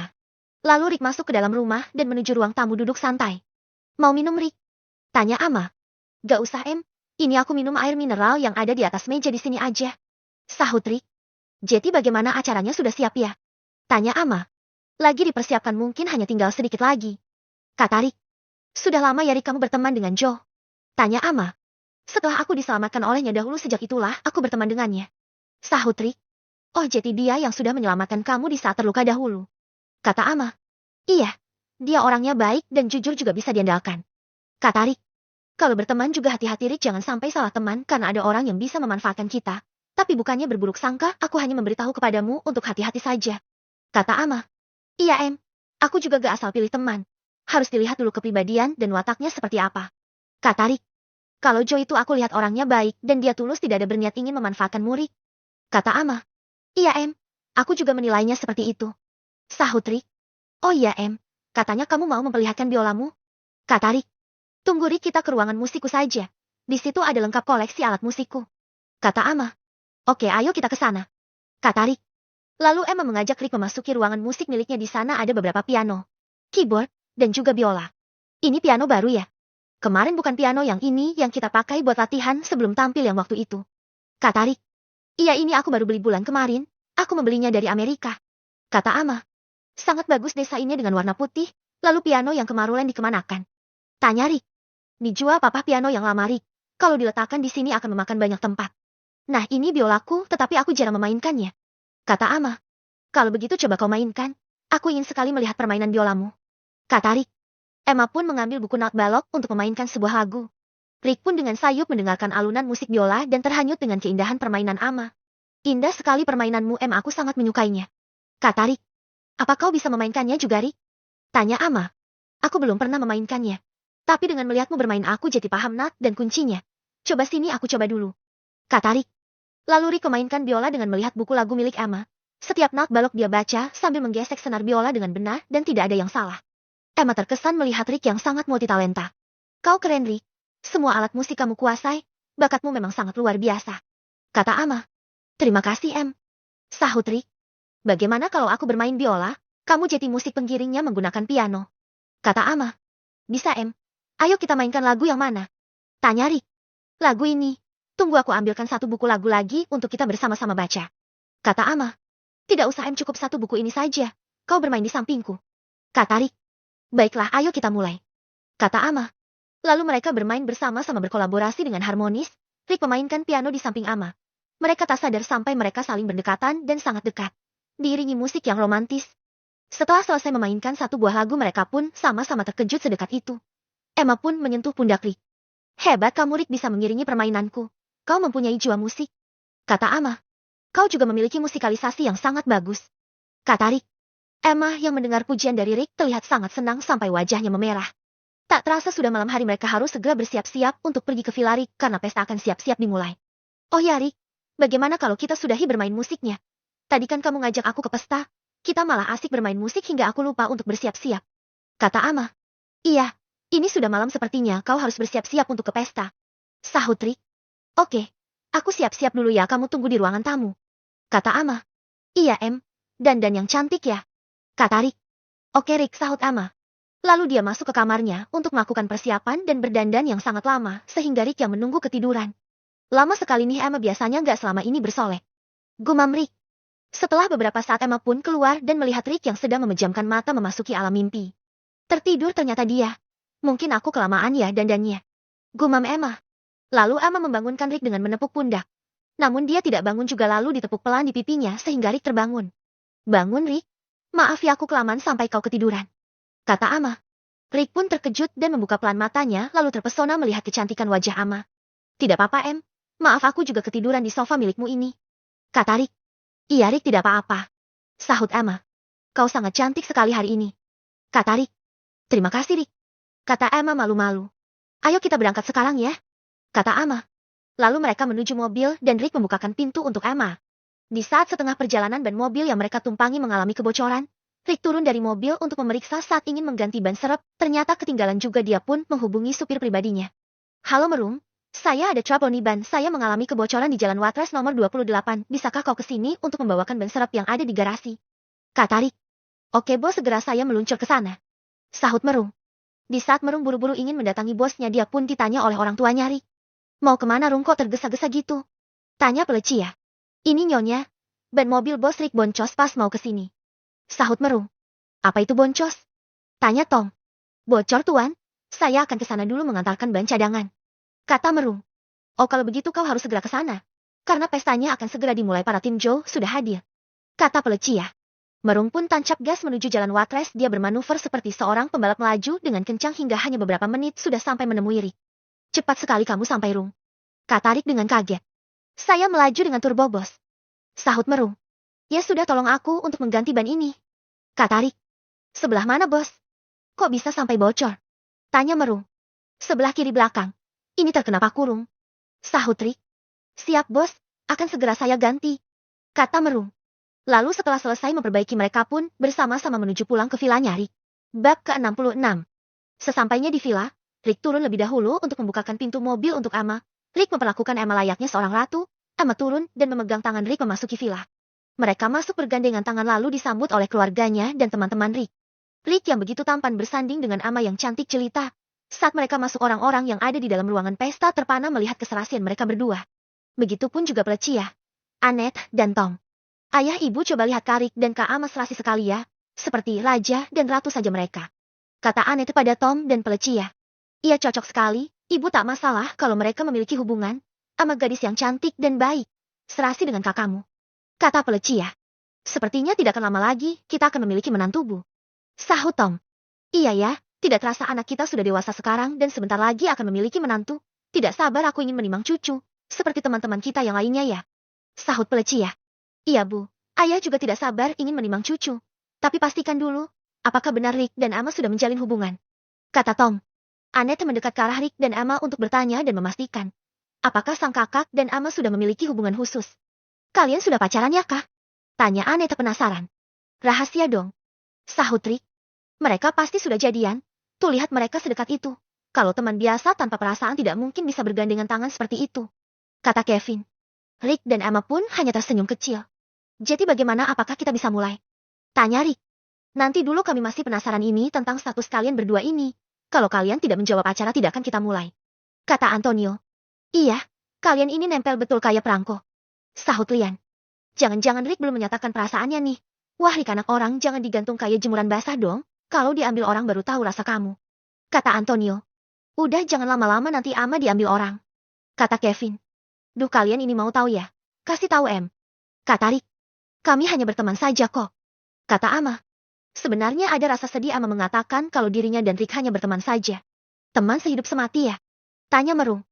Lalu Rick masuk ke dalam rumah dan menuju ruang tamu duduk santai. Mau minum Rick? Tanya Ama. Gak usah Em, ini aku minum air mineral yang ada di atas meja di sini aja. Sahut Rick. Jadi bagaimana acaranya, sudah siap ya? Tanya Ama. Lagi dipersiapkan, mungkin hanya tinggal sedikit lagi. Kata Rick. Sudah lama ya Rick kamu berteman dengan Joe? Tanya Ama. Setelah aku diselamatkan olehnya dahulu, sejak itulah aku berteman dengannya. Sahut Rick. Oh, jadi dia yang sudah menyelamatkan kamu di saat terluka dahulu. Kata Ama. Iya, dia orangnya baik dan jujur juga bisa diandalkan. Kata Rick. Kalau berteman juga hati-hati Rick, jangan sampai salah teman karena ada orang yang bisa memanfaatkan kita. Tapi bukannya berburuk sangka, aku hanya memberitahu kepadamu untuk hati-hati saja. Kata Ama. Iya Em, aku juga gak asal pilih teman. Harus dilihat dulu kepribadian dan wataknya seperti apa. Kata Rick. Kalau Joe itu aku lihat orangnya baik dan dia tulus, tidak ada berniat ingin memanfaatkan Rick. Kata Ama. Iya Em, aku juga menilainya seperti itu. Sahut Rick. Oh iya Em, katanya kamu mau memperlihatkan biolamu? Kata Rick. Tunggu Rick, kita ke ruangan musikku saja. Di situ ada lengkap koleksi alat musikku. Kata Ama. Oke, ayo kita ke sana. Kata Rick. Lalu Emma mengajak Rick memasuki ruangan musik miliknya. Di sana ada beberapa piano, keyboard, dan juga biola. Ini piano baru ya? Kemarin bukan piano yang ini yang kita pakai buat latihan sebelum tampil yang waktu itu. Kata Rick. Iya, ini aku baru beli bulan kemarin. Aku membelinya dari Amerika. Kata Ama. Sangat bagus desainnya dengan warna putih. Lalu piano yang kemarulan dikemanakan? Tanya Rick. Dijual papa, piano yang lama Rick. Kalau diletakkan di sini akan memakan banyak tempat. Nah, ini biolaku, tetapi aku jarang memainkannya. Kata Ama. Kalau begitu coba kau mainkan. Aku ingin sekali melihat permainan biolamu. Kata Rick. Emma pun mengambil buku not balok untuk memainkan sebuah lagu. Rick pun dengan sayup mendengarkan alunan musik biola dan terhanyut dengan keindahan permainan Ama. Indah sekali permainanmu Emma, aku sangat menyukainya. Kata Rick. Apa kau bisa memainkannya juga Rick? Tanya Ama. Aku belum pernah memainkannya. Tapi dengan melihatmu bermain aku jadi paham not dan kuncinya. Coba sini aku coba dulu. Kata Rick. Lalu Rick memainkan biola dengan melihat buku lagu milik Ama. Setiap not balok dia baca sambil menggesek senar biola dengan benar dan tidak ada yang salah. Emma terkesan melihat Rick yang sangat multitalenta. Kau keren Rick. Semua alat musik kamu kuasai. Bakatmu memang sangat luar biasa. Kata Ama. Terima kasih Em. Sahut Rick. Bagaimana kalau aku bermain biola? Kamu jadi musik penggiringnya menggunakan piano. Kata Ama. Bisa Em. Ayo kita mainkan lagu yang mana? Tanya Rick. Lagu ini. Tunggu aku ambilkan satu buku lagu lagi untuk kita bersama-sama baca. Kata Ama. Tidak usah Em, cukup satu buku ini saja. Kau bermain di sampingku. Kata Rick. Baiklah, ayo kita mulai. Kata Ama. Lalu mereka bermain bersama-sama berkolaborasi dengan harmonis. Rick memainkan piano di samping Ama. Mereka tak sadar sampai mereka saling berdekatan dan sangat dekat. Diiringi musik yang romantis. Setelah selesai memainkan satu buah lagu mereka pun sama-sama terkejut sedekat itu. Emma pun menyentuh pundak Rick. Hebat kamu Rick bisa mengiringi permainanku. Kau mempunyai jiwa musik. Kata Ama. Kau juga memiliki musikalisasi yang sangat bagus. Kata Rick. Emma yang mendengar pujian dari Rick terlihat sangat senang sampai wajahnya memerah. Tak terasa sudah malam hari mereka harus segera bersiap-siap untuk pergi ke villa Rick karena pesta akan siap-siap dimulai. Oh ya Rick, bagaimana kalau kita sudahi bermain musiknya? Tadi kan kamu ngajak aku ke pesta. Kita malah asik bermain musik hingga aku lupa untuk bersiap-siap. Kata Ama. Iya, ini sudah malam sepertinya kau harus bersiap-siap untuk ke pesta. Sahut Rick. Oke, aku siap-siap dulu ya kamu tunggu di ruangan tamu. Kata Ama. Iya dandan yang cantik ya. Kata Rick. Oke Rick sahut Ama. Lalu dia masuk ke kamarnya untuk melakukan persiapan dan berdandan yang sangat lama sehingga Rick yang menunggu ketiduran. Lama sekali nih Emma biasanya nggak selama ini bersolek. Gumam Rick. Setelah beberapa saat Emma pun keluar dan melihat Rick yang sedang memejamkan mata memasuki alam mimpi. Tertidur ternyata dia. Mungkin aku kelamaan ya dandannya. Gumam Emma. Lalu Emma membangunkan Rick dengan menepuk pundak. Namun dia tidak bangun juga lalu ditepuk pelan di pipinya sehingga Rick terbangun. Bangun Rick. Maaf ya aku kelamaan sampai kau ketiduran. Kata Ama. Rick pun terkejut dan membuka pelan matanya lalu terpesona melihat kecantikan wajah Ama. Tidak apa-apa Maaf aku juga ketiduran di sofa milikmu ini. Kata Rick. Iya Rick tidak apa-apa. Sahut Ama. Kau sangat cantik sekali hari ini. Kata Rick. Terima kasih Rick. Kata Emma malu-malu. Ayo kita berangkat sekarang ya. Kata Ama. Lalu mereka menuju mobil dan Rick membukakan pintu untuk Emma. Di saat setengah perjalanan ban mobil yang mereka tumpangi mengalami kebocoran, Rick turun dari mobil untuk memeriksa saat ingin mengganti ban serep, ternyata ketinggalan juga dia pun menghubungi supir pribadinya. Halo Merum, saya ada trouble nih ban, saya mengalami kebocoran di Jalan Watres nomor 28, bisakah kau kesini untuk membawakan ban serep yang ada di garasi? Kata Rick. Oke bos segera saya meluncur ke sana. Sahut Merum. Di saat Merum buru-buru ingin mendatangi bosnya dia pun ditanya oleh orang tuanya Rick. Mau kemana Rum kok tergesa-gesa gitu? Tanya peleci ya. Ini nyonya, ban mobil bos Rick boncos pas mau kesini. Sahut Merum. Apa itu boncos? Tanya Tom. Bocor tuan, saya akan ke sana dulu mengantarkan ban cadangan. Kata Merum. Oh kalau begitu kau harus segera ke sana. Karena pestanya akan segera dimulai para tim Joe sudah hadir. Kata peleci ya. Merum pun tancap gas menuju jalan Watres dia bermanuver seperti seorang pembalap melaju dengan kencang hingga hanya beberapa menit sudah sampai menemui Rick. Cepat sekali kamu sampai Rum. Kata Rick dengan kaget. Saya melaju dengan turbo bos. Sahut Merum. Ya sudah tolong aku untuk mengganti ban ini. Kata Rick. Sebelah mana bos? Kok bisa sampai bocor? Tanya Merum. Sebelah kiri belakang. Ini terkena paku Rum. Sahut Rick. Siap bos, akan segera saya ganti. Kata Merum. Lalu setelah selesai memperbaiki mereka pun bersama-sama menuju pulang ke vilanya Rick. Bab ke-66. Sesampainya di villa, Rick turun lebih dahulu untuk membukakan pintu mobil untuk Emma. Rick memperlakukan Emma layaknya seorang ratu. Emma turun dan memegang tangan Rick memasuki villa. Mereka masuk bergandengan tangan lalu disambut oleh keluarganya dan teman-teman Rick. Rick yang begitu tampan bersanding dengan Emma yang cantik jelita. Saat mereka masuk orang-orang yang ada di dalam ruangan pesta terpana melihat keserasian mereka berdua. Begitupun juga peleci ya. Annette dan Tom. Ayah ibu coba lihat Kak Rick dan Kak Ama serasi sekali ya. Seperti raja dan ratu saja mereka. Kata Annette pada Tom dan peleci ya. Iya cocok sekali, ibu tak masalah kalau mereka memiliki hubungan. Ama gadis yang cantik dan baik. Serasi dengan kakakmu. Kata peleci ya. Sepertinya tidak akan lama lagi kita akan memiliki menantu bu. Sahut Tom. Iya ya. Tidak terasa anak kita sudah dewasa sekarang dan sebentar lagi akan memiliki menantu. Tidak sabar aku ingin menimang cucu. Seperti teman-teman kita yang lainnya ya. Sahut peleci ya. Iya bu, ayah juga tidak sabar ingin menimang cucu. Tapi pastikan dulu, apakah benar Rick dan Emma sudah menjalin hubungan? Kata Tom. Annette mendekat ke arah Rick dan Emma untuk bertanya dan memastikan. Apakah sang kakak dan Emma sudah memiliki hubungan khusus? Kalian sudah pacaran ya kah? Tanya Annette penasaran. Rahasia dong. Sahut Rick. Mereka pasti sudah jadian. Tuh lihat mereka sedekat itu. Kalau teman biasa tanpa perasaan tidak mungkin bisa bergandengan tangan seperti itu. Kata Kevin. Rick dan Emma pun hanya tersenyum kecil. Jadi bagaimana apakah kita bisa mulai? Tanya Rick. Nanti dulu kami masih penasaran ini tentang status kalian berdua ini. Kalau kalian tidak menjawab acara tidak akan kita mulai. Kata Antonio. Iya, kalian ini nempel betul kayak perangko. Sahut Lian. Jangan-jangan Rick belum menyatakan perasaannya nih. Wah Rick anak orang jangan digantung kayak jemuran basah dong. Kalau diambil orang baru tahu rasa kamu. Kata Antonio. Udah jangan lama-lama nanti Ama diambil orang. Kata Kevin. Duh, kalian ini mau tahu ya? Kasih tahu kata Rick. Kami hanya berteman saja kok, kata Ama. Sebenarnya ada rasa sedih Ama mengatakan kalau dirinya dan Rick hanya berteman saja. Teman sehidup semati ya? Tanya Merung.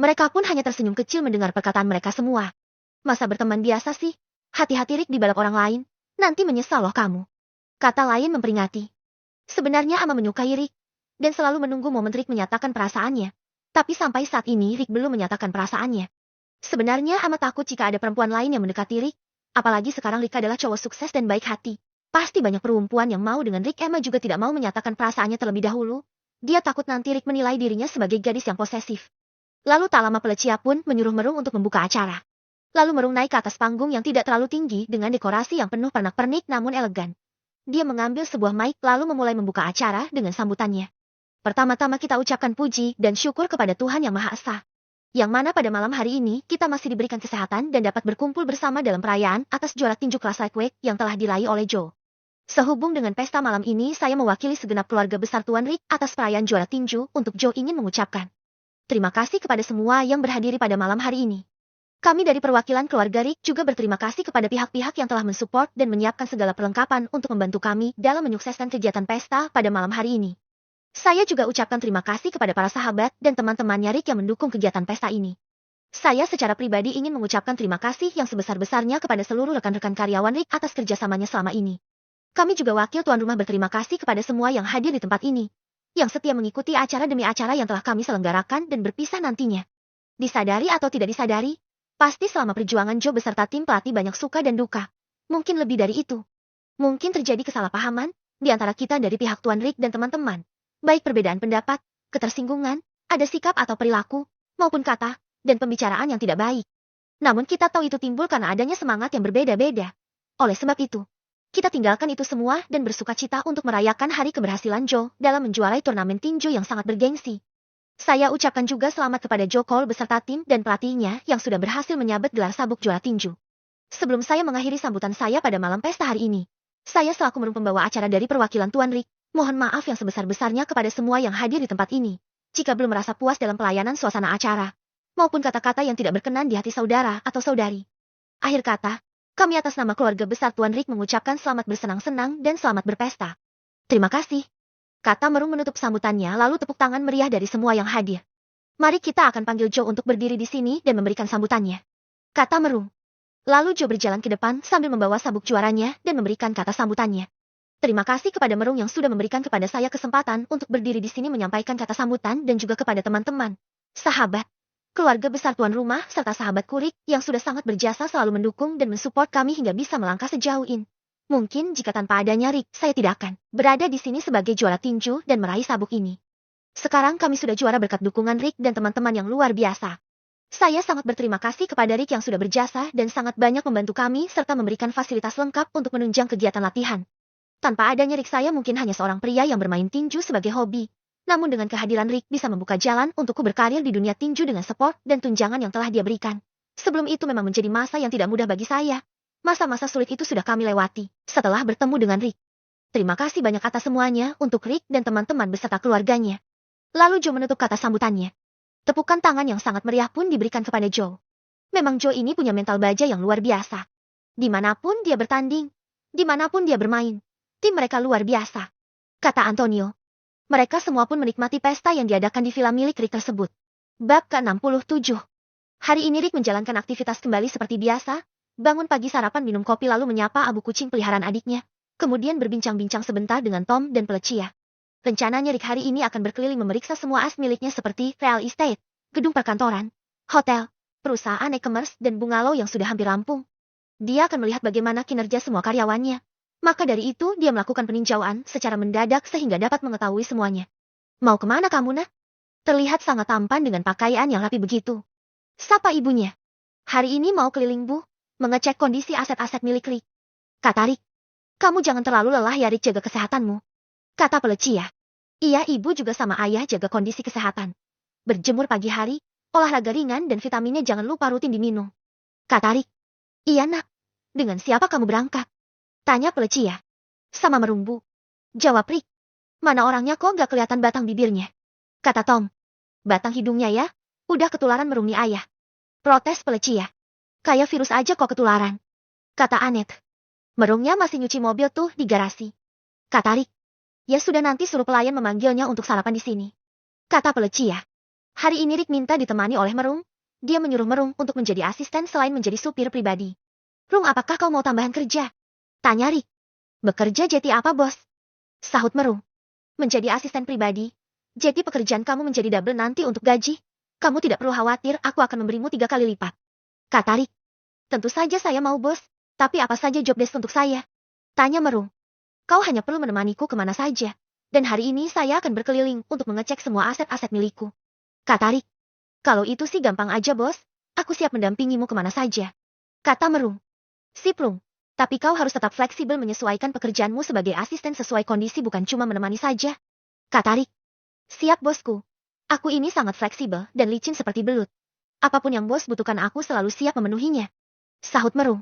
Mereka pun hanya tersenyum kecil mendengar perkataan mereka semua. Masa berteman biasa sih? Hati-hati Rick di balap orang lain. Nanti menyesal loh kamu. Kata lain memperingati. Sebenarnya Ama menyukai Rick. Dan selalu menunggu momen Rick menyatakan perasaannya. Tapi sampai saat ini Rick belum menyatakan perasaannya. Sebenarnya Ama takut jika ada perempuan lain yang mendekati Rick. Apalagi sekarang Rick adalah cowok sukses dan baik hati. Pasti banyak perempuan yang mau dengan Rick. Ama juga tidak mau menyatakan perasaannya terlebih dahulu. Dia takut nanti Rick menilai dirinya sebagai gadis yang posesif. Lalu tak lama Pelecia pun menyuruh Merung untuk membuka acara. Lalu Merung naik ke atas panggung yang tidak terlalu tinggi dengan dekorasi yang penuh pernak-pernik namun elegan. Dia mengambil sebuah mic lalu memulai membuka acara dengan sambutannya. Pertama-tama kita ucapkan puji dan syukur kepada Tuhan Yang Maha Esa. Yang mana pada malam hari ini kita masih diberikan kesehatan dan dapat berkumpul bersama dalam perayaan atas juara tinju kelas lightweight yang telah diraih oleh Joe. Sehubung dengan pesta malam ini saya mewakili segenap keluarga besar Tuan Rick atas perayaan juara tinju untuk Joe ingin mengucapkan terima kasih kepada semua yang berhadiri pada malam hari ini. Kami dari perwakilan keluarga Rick juga berterima kasih kepada pihak-pihak yang telah mensupport dan menyiapkan segala perlengkapan untuk membantu kami dalam menyukseskan kegiatan pesta pada malam hari ini. Saya juga ucapkan terima kasih kepada para sahabat dan teman-temannya Rick yang mendukung kegiatan pesta ini. Saya secara pribadi ingin mengucapkan terima kasih yang sebesar-besarnya kepada seluruh rekan-rekan karyawan Rick atas kerjasamanya selama ini. Kami juga wakil tuan rumah berterima kasih kepada semua yang hadir di tempat ini, yang setia mengikuti acara demi acara yang telah kami selenggarakan dan berpisah nantinya. Disadari atau tidak disadari, pasti selama perjuangan Joe beserta tim pelatih banyak suka dan duka. Mungkin lebih dari itu. Mungkin terjadi kesalahpahaman di antara kita dari pihak Tuan Rick dan teman-teman. Baik perbedaan pendapat, ketersinggungan, ada sikap atau perilaku, maupun kata, dan pembicaraan yang tidak baik. Namun kita tahu itu timbul karena adanya semangat yang berbeda-beda. Oleh sebab itu, kita tinggalkan itu semua dan bersukacita untuk merayakan hari keberhasilan Joe dalam menjuarai turnamen tinju yang sangat bergengsi. Saya ucapkan juga selamat kepada Joe Cole beserta tim dan pelatihnya yang sudah berhasil menyabet gelar sabuk juara tinju. Sebelum saya mengakhiri sambutan saya pada malam pesta hari ini, saya selaku Merung pembawa acara dari perwakilan Tuan Rick, mohon maaf yang sebesar-besarnya kepada semua yang hadir di tempat ini, jika belum merasa puas dalam pelayanan suasana acara, maupun kata-kata yang tidak berkenan di hati saudara atau saudari. Akhir kata, kami atas nama keluarga besar Tuan Rick mengucapkan selamat bersenang-senang dan selamat berpesta. Terima kasih. Kata Merung menutup sambutannya lalu tepuk tangan meriah dari semua yang hadir. Mari kita akan panggil Joe untuk berdiri di sini dan memberikan sambutannya. Kata Merung. Lalu Joe berjalan ke depan sambil membawa sabuk juaranya dan memberikan kata sambutannya. Terima kasih kepada Merung yang sudah memberikan kepada saya kesempatan untuk berdiri di sini menyampaikan kata sambutan dan juga kepada teman-teman, sahabat, keluarga besar tuan rumah serta sahabat Rick yang sudah sangat berjasa selalu mendukung dan mensupport kami hingga bisa melangkah sejauh ini. Mungkin jika tanpa adanya Rick, saya tidak akan berada di sini sebagai juara tinju dan meraih sabuk ini. Sekarang kami sudah juara berkat dukungan Rick dan teman-teman yang luar biasa. Saya sangat berterima kasih kepada Rick yang sudah berjasa dan sangat banyak membantu kami serta memberikan fasilitas lengkap untuk menunjang kegiatan latihan. Tanpa adanya Rick saya mungkin hanya seorang pria yang bermain tinju sebagai hobi. Namun dengan kehadiran Rick bisa membuka jalan untukku berkarir di dunia tinju dengan support dan tunjangan yang telah dia berikan. Sebelum itu memang menjadi masa yang tidak mudah bagi saya. Masa-masa sulit itu sudah kami lewati setelah bertemu dengan Rick. Terima kasih banyak atas semuanya untuk Rick dan teman-teman beserta keluarganya. Lalu Joe menutup kata sambutannya. Tepukan tangan yang sangat meriah pun diberikan kepada Joe. Memang Joe ini punya mental baja yang luar biasa. Dimanapun dia bertanding, dimanapun dia bermain, tim mereka luar biasa. Kata Antonio. Mereka semua pun menikmati pesta yang diadakan di villa milik Rick tersebut. Bab ke-67. Hari ini Rick menjalankan aktivitas kembali seperti biasa. Bangun pagi sarapan minum kopi lalu menyapa abu kucing peliharaan adiknya. Kemudian berbincang-bincang sebentar dengan Tom dan Pelecia. Rencananya Rick hari ini akan berkeliling memeriksa semua as miliknya seperti real estate, gedung perkantoran, hotel, perusahaan e-commerce dan bungalow yang sudah hampir rampung. Dia akan melihat bagaimana kinerja semua karyawannya. Maka dari itu dia melakukan peninjauan secara mendadak sehingga dapat mengetahui semuanya. Mau kemana kamu nak? Terlihat sangat tampan dengan pakaian yang rapi begitu. Sapa ibunya. Hari ini mau keliling bu, mengecek kondisi aset-aset milik Rick. Kata Rick. Kamu jangan terlalu lelah ya Rick, jaga kesehatanmu. Kata Pelecia. Iya ibu juga sama ayah jaga kondisi kesehatan. Berjemur pagi hari, olahraga ringan dan vitaminnya jangan lupa rutin diminum. Kata Rick. Iya nak. Dengan siapa kamu berangkat? Tanya Pelecia. Sama Merung bu. Jawab Rick. Mana orangnya kok gak kelihatan batang bibirnya? Kata Tom. Batang hidungnya ya. Udah ketularan Merung nih ayah. Protes Pelecia. Kayak virus aja kok ketularan. Kata Anet. Merungnya masih nyuci mobil tuh di garasi. Kata Rick. Ya sudah nanti suruh pelayan memanggilnya untuk sarapan di sini. Kata Pelecia. Hari ini Rick minta ditemani oleh Merung. Dia menyuruh Merung untuk menjadi asisten selain menjadi supir pribadi. Rung, apakah kau mau tambahan kerja? Tanya Rick. Bekerja jadi apa, bos? Sahut Merung. Menjadi asisten pribadi. Jadi pekerjaan kamu menjadi double nanti untuk gaji. Kamu tidak perlu khawatir, aku akan memberimu 3 kali lipat. Kata Rick. Tentu saja saya mau, bos. Tapi apa saja job desk untuk saya? Tanya Merung. Kau hanya perlu menemaniku kemana saja. Dan hari ini saya akan berkeliling untuk mengecek semua aset-aset milikku. Kata Rick. Kalau itu sih gampang aja, bos. Aku siap mendampingimu kemana saja. Kata Merung. Sip, Rung. Tapi kau harus tetap fleksibel menyesuaikan pekerjaanmu sebagai asisten sesuai kondisi, bukan cuma menemani saja. Kata Rick. Siap, bosku. Aku ini sangat fleksibel dan licin seperti belut. Apapun yang bos butuhkan aku selalu siap memenuhinya. Sahut Merung.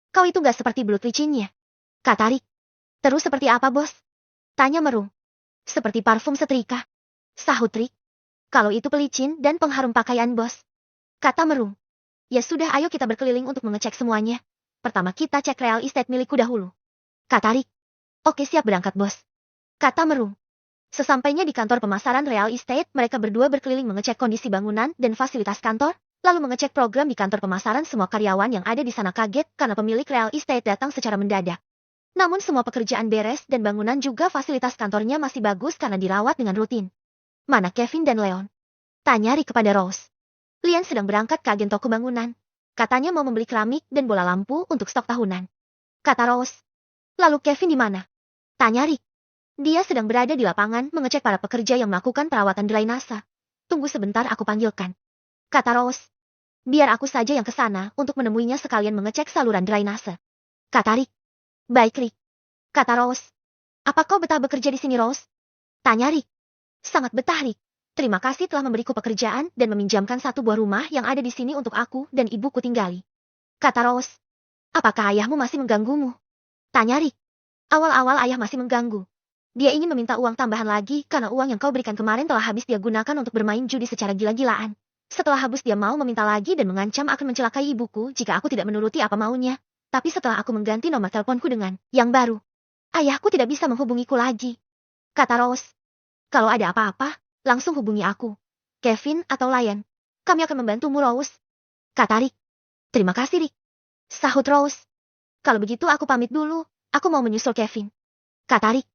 Kau itu gak seperti belut licinnya. Kata Rick. Terus seperti apa, bos? Tanya Merung. Seperti parfum setrika. Sahut Rick. Kalau itu pelicin dan pengharum pakaian, bos. Kata Merung. Ya sudah, ayo kita berkeliling untuk mengecek semuanya. Pertama kita cek real estate milikku dahulu. Kata Rick. Oke, siap, berangkat, bos. Kata Merung. Sesampainya di kantor pemasaran real estate, mereka berdua berkeliling mengecek kondisi bangunan dan fasilitas kantor, lalu mengecek program di kantor pemasaran. Semua karyawan yang ada di sana kaget karena pemilik real estate datang secara mendadak. Namun semua pekerjaan beres dan bangunan juga fasilitas kantornya masih bagus karena dirawat dengan rutin. Mana Kevin dan Leon? Tanya Rick kepada Rose. Lian sedang berangkat ke agen toko bangunan. Katanya mau membeli keramik dan bola lampu untuk stok tahunan. Kata Rose. Lalu Kevin di mana? Tanya Rick. Dia sedang berada di lapangan mengecek para pekerja yang melakukan perawatan drainase. Tunggu sebentar, aku panggilkan. Kata Rose. Biar aku saja yang ke sana untuk menemuinya sekalian mengecek saluran drainase. Kata Rick. Baik, Rick. Kata Rose. Apa kau betah bekerja di sini, Rose? Tanya Rick. Sangat betah, Rick. Terima kasih telah memberiku pekerjaan dan meminjamkan 1 buah rumah yang ada di sini untuk aku dan ibuku tinggali. Kata Rose. Apakah ayahmu masih mengganggumu? Tanya Rick. Awal-awal ayah masih mengganggu. Dia ingin meminta uang tambahan lagi karena uang yang kau berikan kemarin telah habis dia gunakan untuk bermain judi secara gila-gilaan. Setelah habis dia mau meminta lagi dan mengancam akan mencelakai ibuku jika aku tidak menuruti apa maunya. Tapi setelah aku mengganti nomor teleponku dengan yang baru, ayahku tidak bisa menghubungiku lagi. Kata Rose. Kalau ada apa-apa, langsung hubungi aku. Kevin atau Lion. Kami akan membantumu, Rose. Kata Rick. Terima kasih, Rick. Sahut Rose. Kalau begitu aku pamit dulu, aku mau menyusul Kevin. Kata Rick.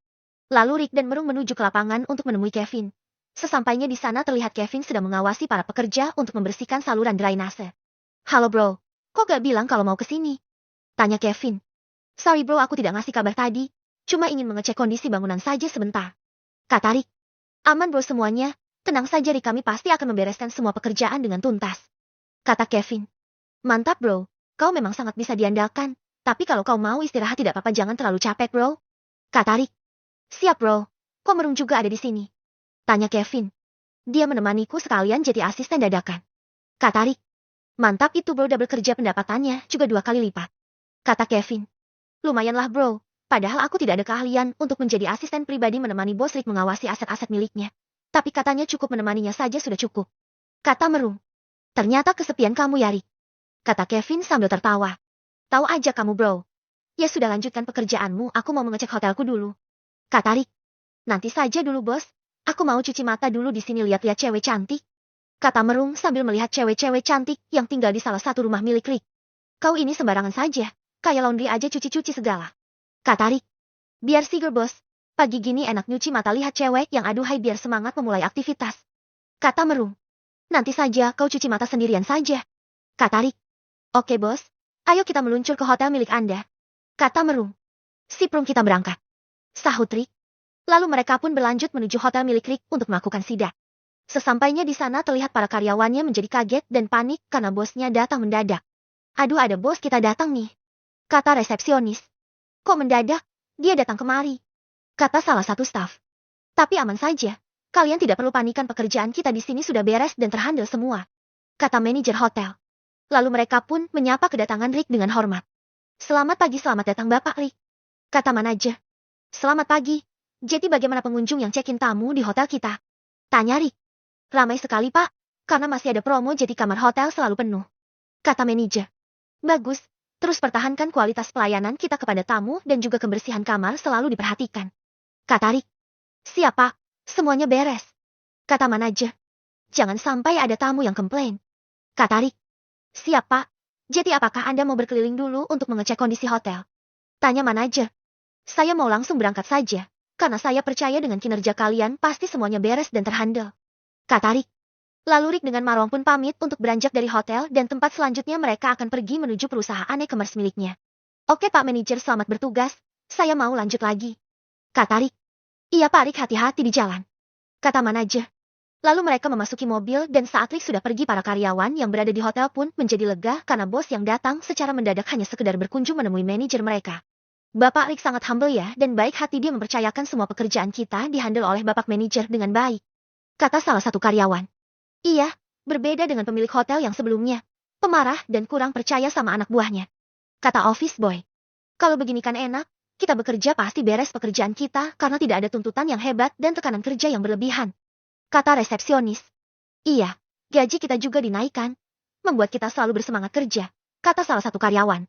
Lalu Rick dan Merung menuju ke lapangan untuk menemui Kevin. Sesampainya di sana terlihat Kevin sedang mengawasi para pekerja untuk membersihkan saluran drainase. Halo bro, kok gak bilang kalau mau ke sini? Tanya Kevin. Sorry bro, aku tidak ngasih kabar tadi. Cuma ingin mengecek kondisi bangunan saja sebentar. Kata Rick. Aman bro semuanya, tenang saja Rick, kami pasti akan membereskan semua pekerjaan dengan tuntas. Kata Kevin. Mantap bro, kau memang sangat bisa diandalkan. Tapi kalau kau mau istirahat tidak apa-apa, jangan terlalu capek bro. Kata Rick. Siap bro, kok Merung juga ada di sini? Tanya Kevin. Dia menemaniku sekalian jadi asisten dadakan. Kata Rick. Mantap itu bro, double kerja pendapatannya juga 2 kali lipat. Kata Kevin. Lumayanlah bro, padahal aku tidak ada keahlian untuk menjadi asisten pribadi menemani bos Rick mengawasi aset-aset miliknya. Tapi katanya cukup menemaninya saja sudah cukup. Kata Merung. Ternyata kesepian kamu ya Rick. Kata Kevin sambil tertawa. Tahu aja kamu bro. Ya sudah, lanjutkan pekerjaanmu, aku mau mengecek hotelku dulu. Kata Rick. Nanti saja dulu bos, aku mau cuci mata dulu di sini lihat-lihat cewek cantik. Kata Merung sambil melihat cewek-cewek cantik yang tinggal di salah satu rumah milik Rick. Kau ini sembarangan saja, kayak laundry aja cuci-cuci segala. Kata Rick. Biar seger bos, pagi gini enak nyuci mata lihat cewek yang aduhai biar semangat memulai aktivitas. Kata Merung. Nanti saja kau cuci mata sendirian saja. Kata Rick. Oke bos, ayo kita meluncur ke hotel milik Anda. Kata Merung. Sip Rung, kita berangkat. Sahut Rick. Lalu mereka pun berlanjut menuju hotel milik Rick untuk melakukan sidak. Sesampainya di sana terlihat para karyawannya menjadi kaget dan panik karena bosnya datang mendadak. Aduh, ada bos kita datang nih. Kata resepsionis. Kok mendadak? Dia datang kemari. Kata salah satu staf. Tapi aman saja. Kalian tidak perlu panikan, pekerjaan kita di sini sudah beres dan terhandle semua. Kata manajer hotel. Lalu mereka pun menyapa kedatangan Rick dengan hormat. Selamat pagi, selamat datang Bapak Rick. Kata manajer. Selamat pagi. Jadi bagaimana pengunjung yang check-in tamu di hotel kita? Tanya Rick. Ramai sekali Pak, karena masih ada promo jadi kamar hotel selalu penuh. Kata manajer. Bagus, terus pertahankan kualitas pelayanan kita kepada tamu dan juga kebersihan kamar selalu diperhatikan. Kata Rick. Siap Pak, semuanya beres. Kata manajer. Jangan sampai ada tamu yang komplain. Kata Rick. Siap Pak, jadi apakah Anda mau berkeliling dulu untuk mengecek kondisi hotel? Tanya manajer. Saya mau langsung berangkat saja, karena saya percaya dengan kinerja kalian pasti semuanya beres dan terhandle. Kata Rick. Lalu Rick dengan Marwang pun pamit untuk beranjak dari hotel dan tempat selanjutnya mereka akan pergi menuju perusahaan e-commerce miliknya. Oke Pak Manajer, selamat bertugas, saya mau lanjut lagi. Kata Rick. Iya Pak Rick, hati-hati di jalan. Kata manajer. Lalu mereka memasuki mobil dan saat Rick sudah pergi, para karyawan yang berada di hotel pun menjadi lega karena bos yang datang secara mendadak hanya sekedar berkunjung menemui manajer mereka. Bapak Rick sangat humble ya, dan baik hati dia mempercayakan semua pekerjaan kita dihandle oleh Bapak Manajer dengan baik. Kata salah satu karyawan. Iya, berbeda dengan pemilik hotel yang sebelumnya. Pemarah dan kurang percaya sama anak buahnya. Kata office boy. Kalau begini kan enak, kita bekerja pasti beres pekerjaan kita karena tidak ada tuntutan yang hebat dan tekanan kerja yang berlebihan. Kata resepsionis. Iya, gaji kita juga dinaikkan. Membuat kita selalu bersemangat kerja. Kata salah satu karyawan.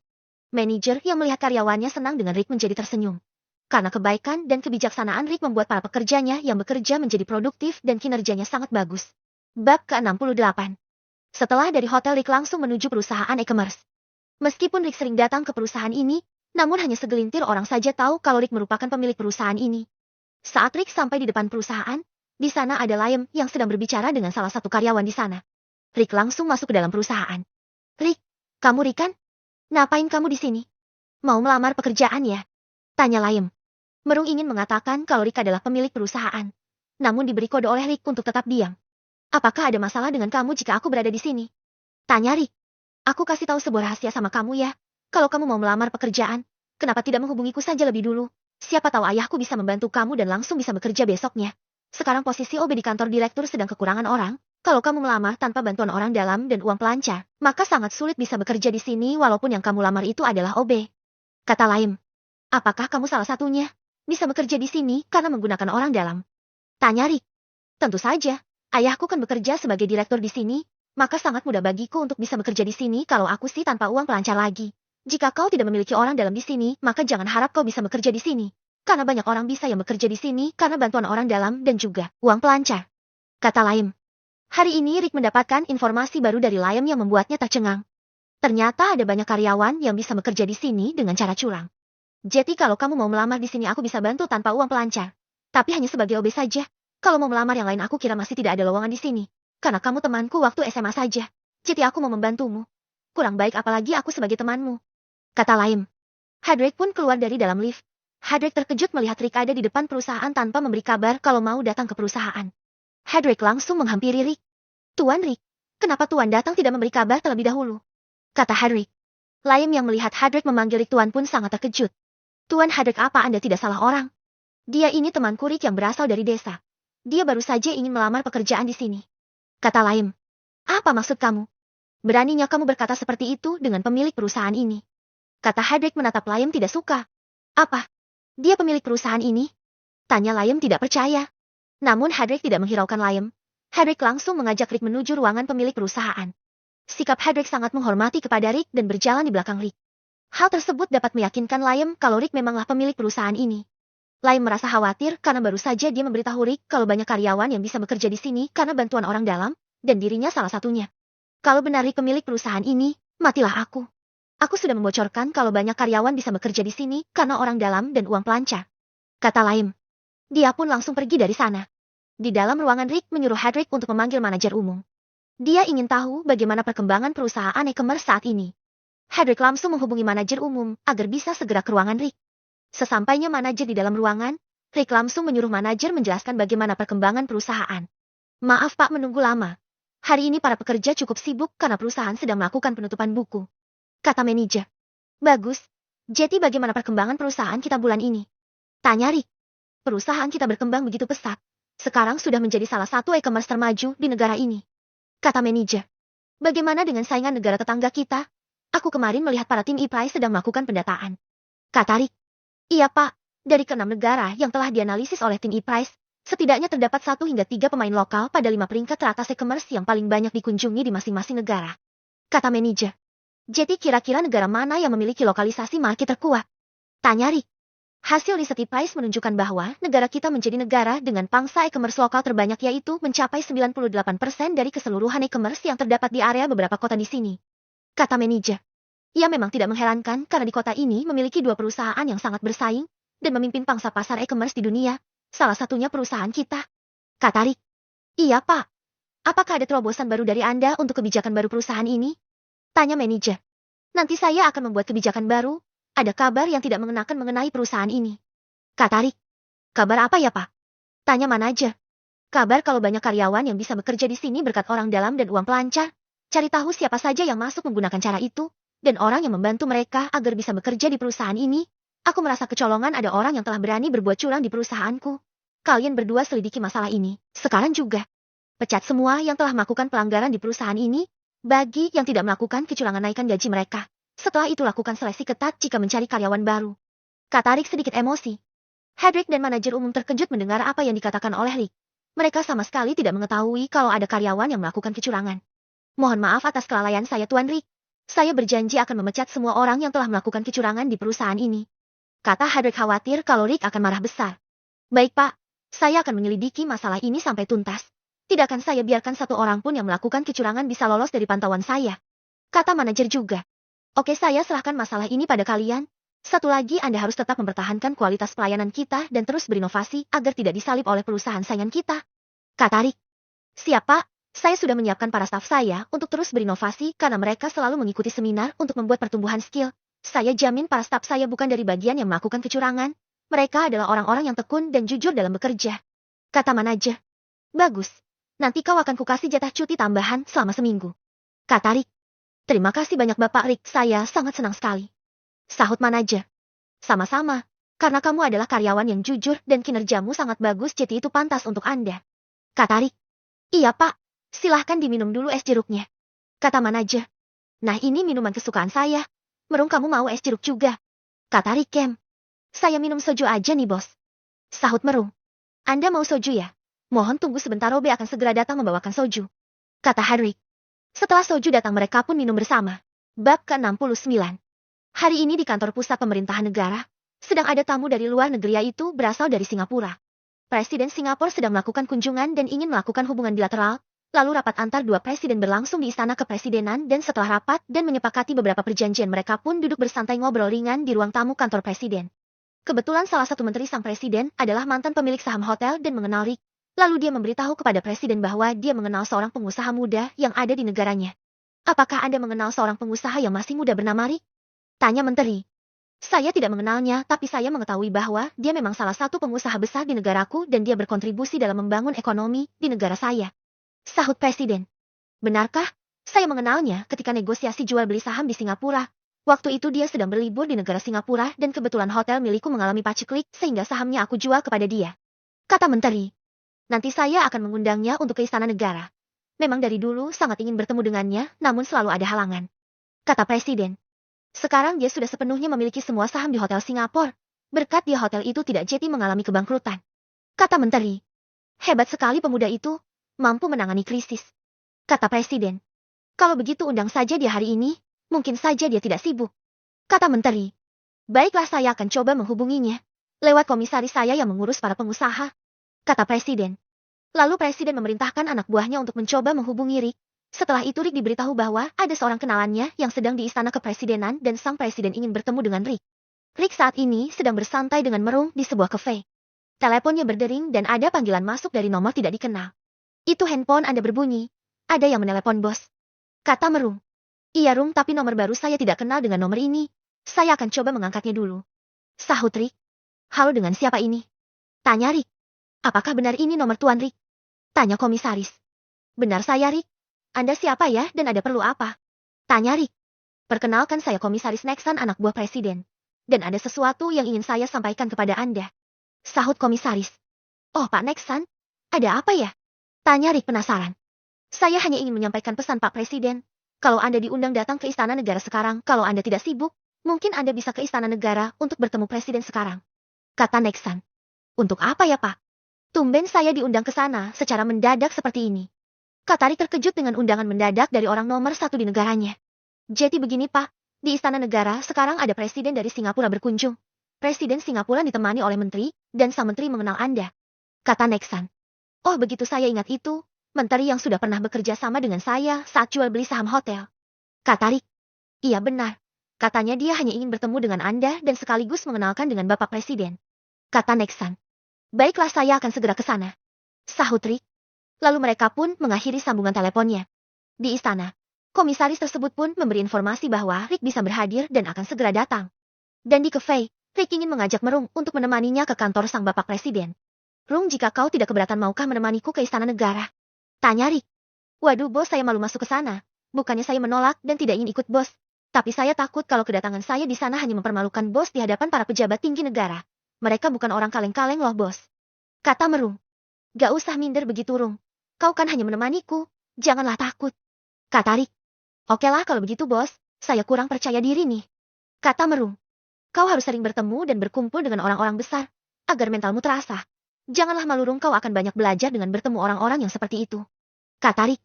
Manajer yang melihat karyawannya senang dengan Rick menjadi tersenyum. Karena kebaikan dan kebijaksanaan Rick membuat para pekerjanya yang bekerja menjadi produktif dan kinerjanya sangat bagus. Bab ke-68. Setelah dari hotel, Rick langsung menuju perusahaan e-commerce. Meskipun Rick sering datang ke perusahaan ini, namun hanya segelintir orang saja tahu kalau Rick merupakan pemilik perusahaan ini. Saat Rick sampai di depan perusahaan, di sana ada Liam yang sedang berbicara dengan salah satu karyawan di sana. Rick langsung masuk ke dalam perusahaan. Rick, kamu Rick kan? Ngapain kamu di sini? Mau melamar pekerjaan ya? Tanya Liam. Merung ingin mengatakan kalau Rick adalah pemilik perusahaan. Namun diberi kode oleh Rick untuk tetap diam. Apakah ada masalah dengan kamu jika aku berada di sini? Tanya Rick. Aku kasih tahu sebuah rahasia sama kamu ya. Kalau kamu mau melamar pekerjaan, kenapa tidak menghubungiku saja lebih dulu? Siapa tahu ayahku bisa membantu kamu dan langsung bisa bekerja besoknya. Sekarang posisi OB di kantor direktur sedang kekurangan orang. Kalau kamu melamar tanpa bantuan orang dalam dan uang pelancar, maka sangat sulit bisa bekerja di sini walaupun yang kamu lamar itu adalah OB. Kata Liam. Apakah kamu salah satunya? Bisa bekerja di sini karena menggunakan orang dalam? Tanya Rick. Tentu saja. Ayahku kan bekerja sebagai direktur di sini, maka sangat mudah bagiku untuk bisa bekerja di sini kalau aku sih tanpa uang pelancar lagi. Jika kau tidak memiliki orang dalam di sini, maka jangan harap kau bisa bekerja di sini. Karena banyak orang bisa yang bekerja di sini karena bantuan orang dalam dan juga uang pelancar. Kata Liam. Hari ini Rick mendapatkan informasi baru dari Liam yang membuatnya tercengang. Ternyata ada banyak karyawan yang bisa bekerja di sini dengan cara curang. Jadi kalau kamu mau melamar di sini aku bisa bantu tanpa uang pelancar. Tapi hanya sebagai OB saja. Kalau mau melamar yang lain aku kira masih tidak ada lowongan di sini. Karena kamu temanku waktu SMA saja. Jadi aku mau membantumu. Kurang baik apalagi aku sebagai temanmu. Kata Liam. Hadrick pun keluar dari dalam lift. Hadrick terkejut melihat Rick ada di depan perusahaan tanpa memberi kabar kalau mau datang ke perusahaan. Hadrick langsung menghampiri Rick. Tuan Rick, kenapa Tuan datang tidak memberi kabar terlebih dahulu? Kata Hadrick. Liam yang melihat Hadrick memanggil Rick Tuan pun sangat terkejut. Tuan Hadrick, apa Anda tidak salah orang? Dia ini temanku Rick yang berasal dari desa. Dia baru saja ingin melamar pekerjaan di sini. Kata Liam. Apa maksud kamu? Beraninya kamu berkata seperti itu dengan pemilik perusahaan ini? Kata Hadrick menatap Liam tidak suka. Apa? Dia pemilik perusahaan ini? Tanya Liam tidak percaya. Namun Hadrick tidak menghiraukan Liam. Hadrick langsung mengajak Rick menuju ruangan pemilik perusahaan. Sikap Hadrick sangat menghormati kepada Rick dan berjalan di belakang Rick. Hal tersebut dapat meyakinkan Liam kalau Rick memanglah pemilik perusahaan ini. Liam merasa khawatir karena baru saja dia memberitahu Rick kalau banyak karyawan yang bisa bekerja di sini karena bantuan orang dalam, dan dirinya salah satunya. Kalau benar Rick pemilik perusahaan ini, matilah aku. Aku sudah membocorkan kalau banyak karyawan bisa bekerja di sini karena orang dalam dan uang pelancar. Kata Liam. Dia pun langsung pergi dari sana. Di dalam ruangan Rick menyuruh Hadrick untuk memanggil manajer umum. Dia ingin tahu bagaimana perkembangan perusahaan e-commerce saat ini. Hadrick langsung menghubungi manajer umum agar bisa segera ke ruangan Rick. Sesampainya manajer di dalam ruangan, Rick langsung menyuruh manajer menjelaskan bagaimana perkembangan perusahaan. Maaf Pak menunggu lama. Hari ini para pekerja cukup sibuk karena perusahaan sedang melakukan penutupan buku. Kata manajer. Bagus. Jadi bagaimana perkembangan perusahaan kita bulan ini? Tanya Rick. Perusahaan kita berkembang begitu pesat. Sekarang sudah menjadi salah satu e-commerce termaju di negara ini. Kata manajer. Bagaimana dengan saingan negara tetangga kita? Aku kemarin melihat para tim e-price sedang melakukan pendataan. Kata Rick. Iya Pak, dari ke-6 negara yang telah dianalisis oleh tim e-price, setidaknya terdapat 1 hingga 3 pemain lokal pada 5 peringkat teratas e-commerce yang paling banyak dikunjungi di masing-masing negara. Kata manajer. Jadi kira-kira negara mana yang memiliki lokalisasi market terkuat? Tanya Rick. Hasil riset Price menunjukkan bahwa negara kita menjadi negara dengan pangsa e-commerce lokal terbanyak yaitu mencapai 98% dari keseluruhan e-commerce yang terdapat di area beberapa kota di sini. Kata manajer. Ia memang tidak mengherankan karena di kota ini memiliki dua perusahaan yang sangat bersaing dan memimpin pangsa pasar e-commerce di dunia. Salah satunya perusahaan kita. Kata Rick. Iya Pak. Apakah ada terobosan baru dari Anda untuk kebijakan baru perusahaan ini? Tanya manajer. Nanti saya akan membuat kebijakan baru. Ada kabar yang tidak mengenakan mengenai perusahaan ini. Kata Rick. Kabar apa ya Pak? Tanya manajer. Kabar kalau banyak karyawan yang bisa bekerja di sini berkat orang dalam dan uang pelancar. Cari tahu siapa saja yang masuk menggunakan cara itu. Dan orang yang membantu mereka agar bisa bekerja di perusahaan ini. Aku merasa kecolongan ada orang yang telah berani berbuat curang di perusahaanku. Kalian berdua selidiki masalah ini. Sekarang juga. Pecat semua yang telah melakukan pelanggaran di perusahaan ini. Bagi yang tidak melakukan kecurangan naikkan gaji mereka. Setelah itu lakukan seleksi ketat jika mencari karyawan baru. Kata Rick sedikit emosi. Hedrick dan manajer umum terkejut mendengar apa yang dikatakan oleh Rick. Mereka sama sekali tidak mengetahui kalau ada karyawan yang melakukan kecurangan. Mohon maaf atas kelalaian saya Tuan Rick. Saya berjanji akan memecat semua orang yang telah melakukan kecurangan di perusahaan ini. Kata Hedrick khawatir kalau Rick akan marah besar. Baik Pak, saya akan menyelidiki masalah ini sampai tuntas. Tidak akan saya biarkan satu orang pun yang melakukan kecurangan bisa lolos dari pantauan saya. Kata manajer juga. Oke saya serahkan masalah ini pada kalian. Satu lagi Anda harus tetap mempertahankan kualitas pelayanan kita dan terus berinovasi agar tidak disalip oleh perusahaan saingan kita. Kata Rick. Siap Pak, saya sudah menyiapkan para staf saya untuk terus berinovasi karena mereka selalu mengikuti seminar untuk membuat pertumbuhan skill. Saya jamin para staf saya bukan dari bagian yang melakukan kecurangan. Mereka adalah orang-orang yang tekun dan jujur dalam bekerja. Kata manajer. Bagus. Nanti kau akan kukasih jatah cuti tambahan selama seminggu. Kata Rick. Terima kasih banyak Bapak Rick, saya sangat senang sekali. Sahut manajer. Sama-sama, karena kamu adalah karyawan yang jujur dan kinerjamu sangat bagus jadi itu pantas untuk Anda. Kata Rick. Iya Pak, silahkan diminum dulu es jeruknya. Kata manajer. Nah ini minuman kesukaan saya. Merung kamu mau es jeruk juga? Kata Rick Kem. Saya minum soju aja nih bos. Sahut Merung. Anda mau soju ya? Mohon tunggu sebentar Robe akan segera datang membawakan soju. Kata Hedrick. Setelah soju datang mereka pun minum bersama. Bab ke-69. Hari ini di kantor pusat pemerintahan negara, sedang ada tamu dari luar negeri yaitu berasal dari Singapura. Presiden Singapura sedang melakukan kunjungan dan ingin melakukan hubungan bilateral, lalu rapat antar dua presiden berlangsung di istana kepresidenan dan setelah rapat dan menyepakati beberapa perjanjian mereka pun duduk bersantai ngobrol ringan di ruang tamu kantor presiden. Kebetulan salah satu menteri sang presiden adalah mantan pemilik saham hotel dan mengenal Rick. Lalu dia memberitahu kepada presiden bahwa dia mengenal seorang pengusaha muda yang ada di negaranya. Apakah Anda mengenal seorang pengusaha yang masih muda bernama Rick? Tanya menteri. Saya tidak mengenalnya, tapi saya mengetahui bahwa dia memang salah satu pengusaha besar di negaraku dan dia berkontribusi dalam membangun ekonomi di negara saya. Sahut presiden. Benarkah? Saya mengenalnya ketika negosiasi jual beli saham di Singapura. Waktu itu dia sedang berlibur di negara Singapura dan kebetulan hotel milikku mengalami paceklik sehingga sahamnya aku jual kepada dia. Kata menteri. Nanti saya akan mengundangnya untuk ke istana negara. Memang dari dulu sangat ingin bertemu dengannya, namun selalu ada halangan. Kata presiden. Sekarang dia sudah sepenuhnya memiliki semua saham di hotel Singapura. Berkat dia hotel itu tidak jadi mengalami kebangkrutan. Kata menteri. Hebat sekali pemuda itu, mampu menangani krisis. Kata presiden. Kalau begitu undang saja dia hari ini, mungkin saja dia tidak sibuk. Kata menteri. Baiklah saya akan coba menghubunginya. Lewat komisaris saya yang mengurus para pengusaha. Kata presiden. Lalu presiden memerintahkan anak buahnya untuk mencoba menghubungi Rick. Setelah itu Rick diberitahu bahwa ada seorang kenalannya yang sedang di istana kepresidenan dan sang presiden ingin bertemu dengan Rick. Rick saat ini sedang bersantai dengan Merung di sebuah kafe. Teleponnya berdering dan ada panggilan masuk dari nomor tidak dikenal. Itu handphone Anda berbunyi. Ada yang menelepon bos. Kata Merung. Iya Rung, tapi nomor baru saya tidak kenal dengan nomor ini. Saya akan coba mengangkatnya dulu. Sahut Rick. Halo, dengan siapa ini? Tanya Rick. Apakah benar ini nomor Tuan Rick? Tanya komisaris. Benar saya Rick. Anda siapa ya dan ada perlu apa? Tanya Rick. Perkenalkan saya komisaris Nexan anak buah presiden. Dan ada sesuatu yang ingin saya sampaikan kepada Anda. Sahut komisaris. Oh Pak Nexan, ada apa ya? Tanya Rick penasaran. Saya hanya ingin menyampaikan pesan Pak Presiden. Kalau Anda diundang datang ke istana negara sekarang, kalau Anda tidak sibuk, mungkin Anda bisa ke istana negara untuk bertemu presiden sekarang. Kata Nexan. Untuk apa ya Pak? Tumben saya diundang ke sana secara mendadak seperti ini. Kata Rick terkejut dengan undangan mendadak dari orang nomor satu di negaranya. Jadi begini Pak, di Istana Negara sekarang ada presiden dari Singapura berkunjung. Presiden Singapura ditemani oleh menteri, dan sang menteri mengenal Anda. Kata Nexan. Oh begitu saya ingat itu, menteri yang sudah pernah bekerja sama dengan saya saat jual beli saham hotel. Kata Rick. Iya benar. Katanya dia hanya ingin bertemu dengan Anda dan sekaligus mengenalkan dengan Bapak Presiden. Kata Nexan. Baiklah saya akan segera ke sana. Sahut Rick. Lalu mereka pun mengakhiri sambungan teleponnya. Di istana, komisaris tersebut pun memberi informasi bahwa Rick bisa berhadir dan akan segera datang. Dan di cafe, Rick ingin mengajak Merung untuk menemaninya ke kantor sang Bapak Presiden. Rung, jika kau tidak keberatan maukah menemaniku ke Istana Negara? Tanya Rick. Waduh bos, saya malu masuk ke sana. Bukannya saya menolak dan tidak ingin ikut bos. Tapi saya takut kalau kedatangan saya di sana hanya mempermalukan bos di hadapan para pejabat tinggi negara. Mereka bukan orang kaleng-kaleng loh bos. Kata Merung. Gak usah minder begitu Rung. Kau kan hanya menemaniku. Janganlah takut. Kata Rick. Okelah kalau begitu bos. Saya kurang percaya diri nih. Kata Merung. Kau harus sering bertemu dan berkumpul dengan orang-orang besar. Agar mentalmu terasa. Janganlah malu Rung, kau akan banyak belajar dengan bertemu orang-orang yang seperti itu. Kata Rick.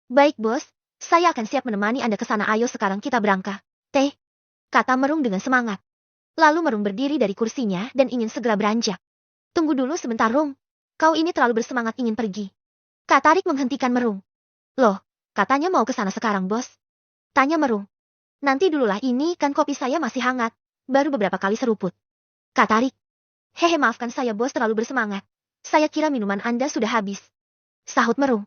Baik bos. Saya akan siap menemani Anda ke sana. Ayo sekarang kita berangkat. Teh. Kata Merung dengan semangat. Lalu Merung berdiri dari kursinya dan ingin segera beranjak. Tunggu dulu sebentar Rung. Kau ini terlalu bersemangat ingin pergi. Kata Rick menghentikan Merung. Loh, katanya mau ke sana sekarang bos. Tanya Merung. Nanti dululah, ini kan kopi saya masih hangat. Baru beberapa kali seruput. Kata Rick. Hehe, maafkan saya bos, terlalu bersemangat. Saya kira minuman Anda sudah habis. Sahut Merung.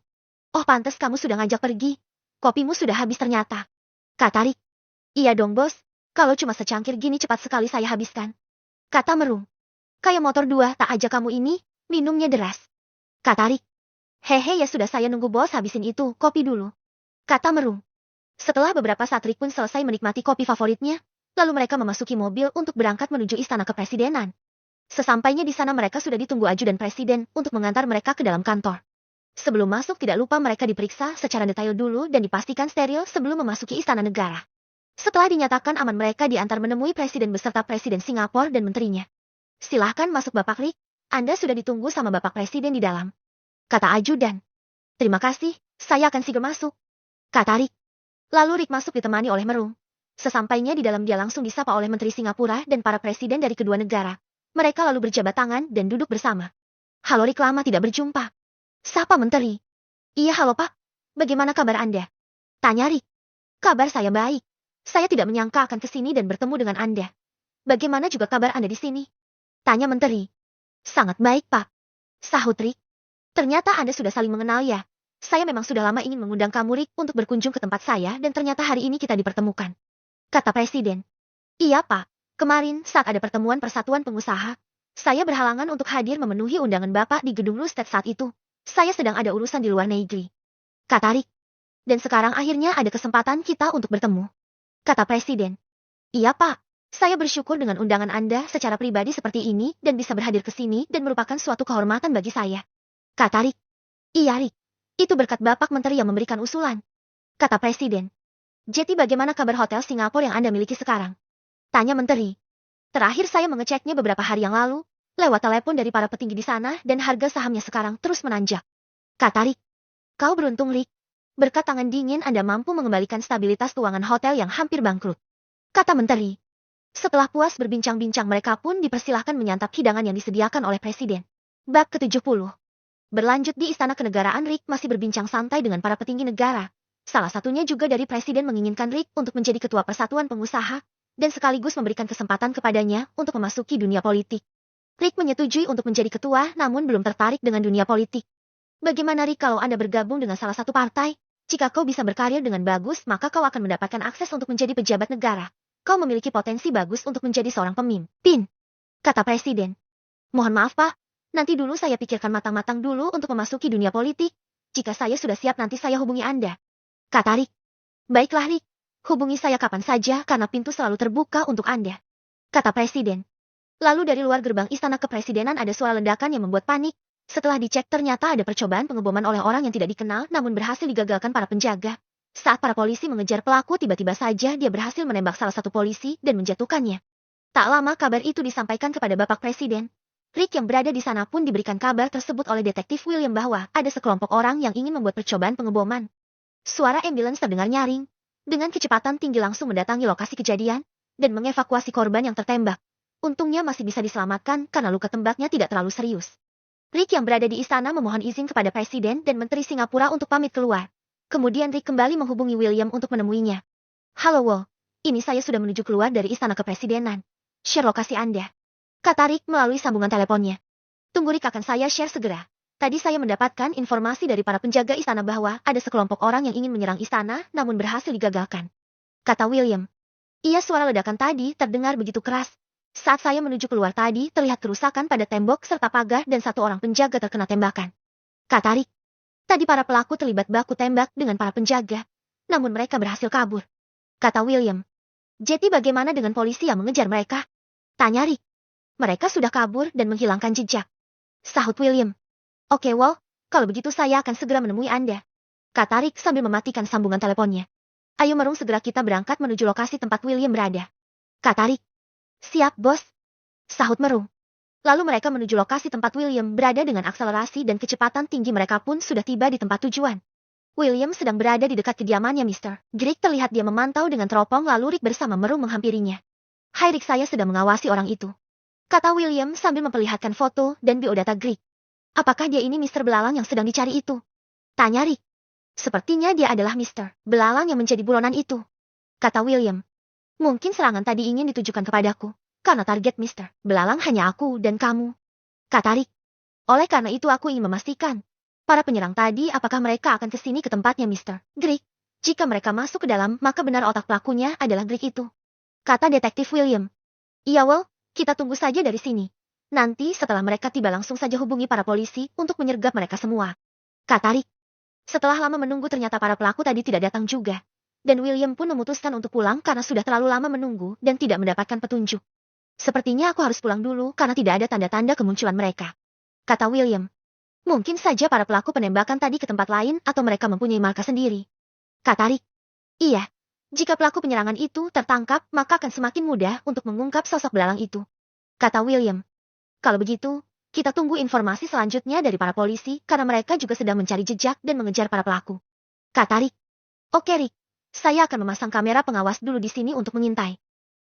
Oh pantas kamu sudah ngajak pergi. Kopimu sudah habis ternyata. Kata Rick. Iya dong bos. Kalau cuma secangkir gini cepat sekali saya habiskan. Kata Merung. Kayak motor dua tak aja kamu ini, minumnya deras. Kata Rick. Hehe, ya sudah, saya nunggu bos habisin itu kopi dulu. Kata Merung. Setelah beberapa saat Rick pun selesai menikmati kopi favoritnya, lalu mereka memasuki mobil untuk berangkat menuju Istana Kepresidenan. Sesampainya di sana mereka sudah ditunggu ajudan presiden untuk mengantar mereka ke dalam kantor. Sebelum masuk tidak lupa mereka diperiksa secara detail dulu dan dipastikan steril sebelum memasuki Istana Negara. Setelah dinyatakan aman mereka diantar menemui presiden beserta presiden Singapura dan menterinya. Silahkan masuk Bapak Rick, Anda sudah ditunggu sama Bapak Presiden di dalam. Kata ajudan. Terima kasih, saya akan segera masuk. Kata Rick. Lalu Rick masuk ditemani oleh Merung. Sesampainya di dalam dia langsung disapa oleh Menteri Singapura dan para presiden dari kedua negara. Mereka lalu berjabat tangan dan duduk bersama. Halo Rick, lama tidak berjumpa. Sapa Menteri. Iya halo Pak. Bagaimana kabar Anda? Tanya Rick. Kabar saya baik. Saya tidak menyangka akan ke sini dan bertemu dengan Anda. Bagaimana juga kabar Anda di sini? Tanya Menteri. Sangat baik Pak. Sahut Rick. Ternyata Anda sudah saling mengenal ya. Saya memang sudah lama ingin mengundang kamu Rick untuk berkunjung ke tempat saya dan ternyata hari ini kita dipertemukan. Kata Presiden. Iya Pak, kemarin saat ada pertemuan Persatuan Pengusaha, saya berhalangan untuk hadir memenuhi undangan Bapak di gedung Lustet saat itu. Saya sedang ada urusan di luar negeri. Kata Rick. Dan sekarang akhirnya ada kesempatan kita untuk bertemu. Kata Presiden. Iya Pak, saya bersyukur dengan undangan Anda secara pribadi seperti ini dan bisa berhadir ke sini dan merupakan suatu kehormatan bagi saya. Kata Rick. Iya Rick. Itu berkat Bapak Menteri yang memberikan usulan. Kata Presiden. Jadi bagaimana kabar hotel Singapura yang Anda miliki sekarang? Tanya Menteri. Terakhir saya mengeceknya beberapa hari yang lalu, lewat telepon dari para petinggi di sana dan harga sahamnya sekarang terus menanjak. Kata Rick. Kau beruntung Rick. Berkat tangan dingin Anda mampu mengembalikan stabilitas keuangan hotel yang hampir bangkrut. Kata Menteri. Setelah puas berbincang-bincang mereka pun dipersilahkan menyantap hidangan yang disediakan oleh Presiden. Bab ke-70. Berlanjut di Istana Kenegaraan, Rick masih berbincang santai dengan para petinggi negara. Salah satunya juga dari Presiden menginginkan Rick untuk menjadi ketua Persatuan Pengusaha, dan sekaligus memberikan kesempatan kepadanya untuk memasuki dunia politik. Rick menyetujui untuk menjadi ketua namun belum tertarik dengan dunia politik. Bagaimana Rick kalau Anda bergabung dengan salah satu partai? Jika kau bisa berkarir dengan bagus maka kau akan mendapatkan akses untuk menjadi pejabat negara. Kau memiliki potensi bagus untuk menjadi seorang pemimpin. Kata Presiden. Mohon maaf Pak. Nanti dulu saya pikirkan matang-matang dulu untuk memasuki dunia politik. Jika saya sudah siap nanti saya hubungi Anda. Kata Rick. Baiklah Rick, hubungi saya kapan saja karena pintu selalu terbuka untuk Anda. Kata Presiden. Lalu dari luar gerbang Istana Kepresidenan ada suara ledakan yang membuat panik. Setelah dicek ternyata ada percobaan pengeboman oleh orang yang tidak dikenal namun berhasil digagalkan para penjaga. Saat para polisi mengejar pelaku tiba-tiba saja dia berhasil menembak salah satu polisi dan menjatuhkannya. Tak lama kabar itu disampaikan kepada Bapak Presiden. Rick yang berada di sana pun diberikan kabar tersebut oleh detektif William bahwa ada sekelompok orang yang ingin membuat percobaan pengeboman. Suara ambulans terdengar nyaring. Dengan kecepatan tinggi langsung mendatangi lokasi kejadian, dan mengevakuasi korban yang tertembak. Untungnya masih bisa diselamatkan karena luka tembaknya tidak terlalu serius. Rick yang berada di istana memohon izin kepada Presiden dan Menteri Singapura untuk pamit keluar. Kemudian Rick kembali menghubungi William untuk menemuinya. Halo Wall, ini saya sudah menuju keluar dari istana kepresidenan. Share lokasi Anda, kata Rick melalui sambungan teleponnya. Tunggu Rick, akan saya share segera. Tadi saya mendapatkan informasi dari para penjaga istana bahwa ada sekelompok orang yang ingin menyerang istana namun berhasil digagalkan, kata William. Iya, suara ledakan tadi terdengar begitu keras. Saat saya menuju keluar tadi, terlihat kerusakan pada tembok serta pagar dan satu orang penjaga terkena tembakan, kata Rick. Tadi para pelaku terlibat baku tembak dengan para penjaga, namun mereka berhasil kabur, kata William. Jadi bagaimana dengan polisi yang mengejar mereka? Tanya Rick. Mereka sudah kabur dan menghilangkan jejak, sahut William. Oke Wall, kalau begitu saya akan segera menemui Anda, kata Rick sambil mematikan sambungan teleponnya. Ayo Merung, segera kita berangkat menuju lokasi tempat William berada, kata Rick. Siap, bos, sahut Merung. Lalu mereka menuju lokasi tempat William berada dengan akselerasi dan kecepatan tinggi. Mereka pun sudah tiba di tempat tujuan. William sedang berada di dekat kediamannya Mr. Greg. Terlihat dia memantau dengan teropong, lalu Rick bersama Merung menghampirinya. Hai Rick, saya sedang mengawasi orang itu, kata William sambil memperlihatkan foto dan biodata Greg. Apakah dia ini Mr. Belalang yang sedang dicari itu? Tanya Rick. Sepertinya dia adalah Mr. Belalang yang menjadi buronan itu, kata William. Mungkin serangan tadi ingin ditujukan kepadaku, karena target Mr. Belalang hanya aku dan kamu, kata Rick. Oleh karena itu aku ingin memastikan, para penyerang tadi apakah mereka akan ke sini ke tempatnya Mr. Greg. Jika mereka masuk ke dalam, maka benar otak pelakunya adalah Greg itu, kata detektif William. Iya Well, kita tunggu saja dari sini. Nanti setelah mereka tiba langsung saja hubungi para polisi untuk menyergap mereka semua, kata Rick. Setelah lama menunggu ternyata para pelaku tadi tidak datang juga. Dan William pun memutuskan untuk pulang karena sudah terlalu lama menunggu dan tidak mendapatkan petunjuk. Sepertinya aku harus pulang dulu karena tidak ada tanda-tanda kemunculan mereka, kata William. Mungkin saja para pelaku penembakan tadi ke tempat lain atau mereka mempunyai markas sendiri, kata Rick. Iya, jika pelaku penyerangan itu tertangkap maka akan semakin mudah untuk mengungkap sosok belalang itu, kata William. Kalau begitu, kita tunggu informasi selanjutnya dari para polisi karena mereka juga sedang mencari jejak dan mengejar para pelaku, kata Rick. Oke Rick. Saya akan memasang kamera pengawas dulu di sini untuk mengintai,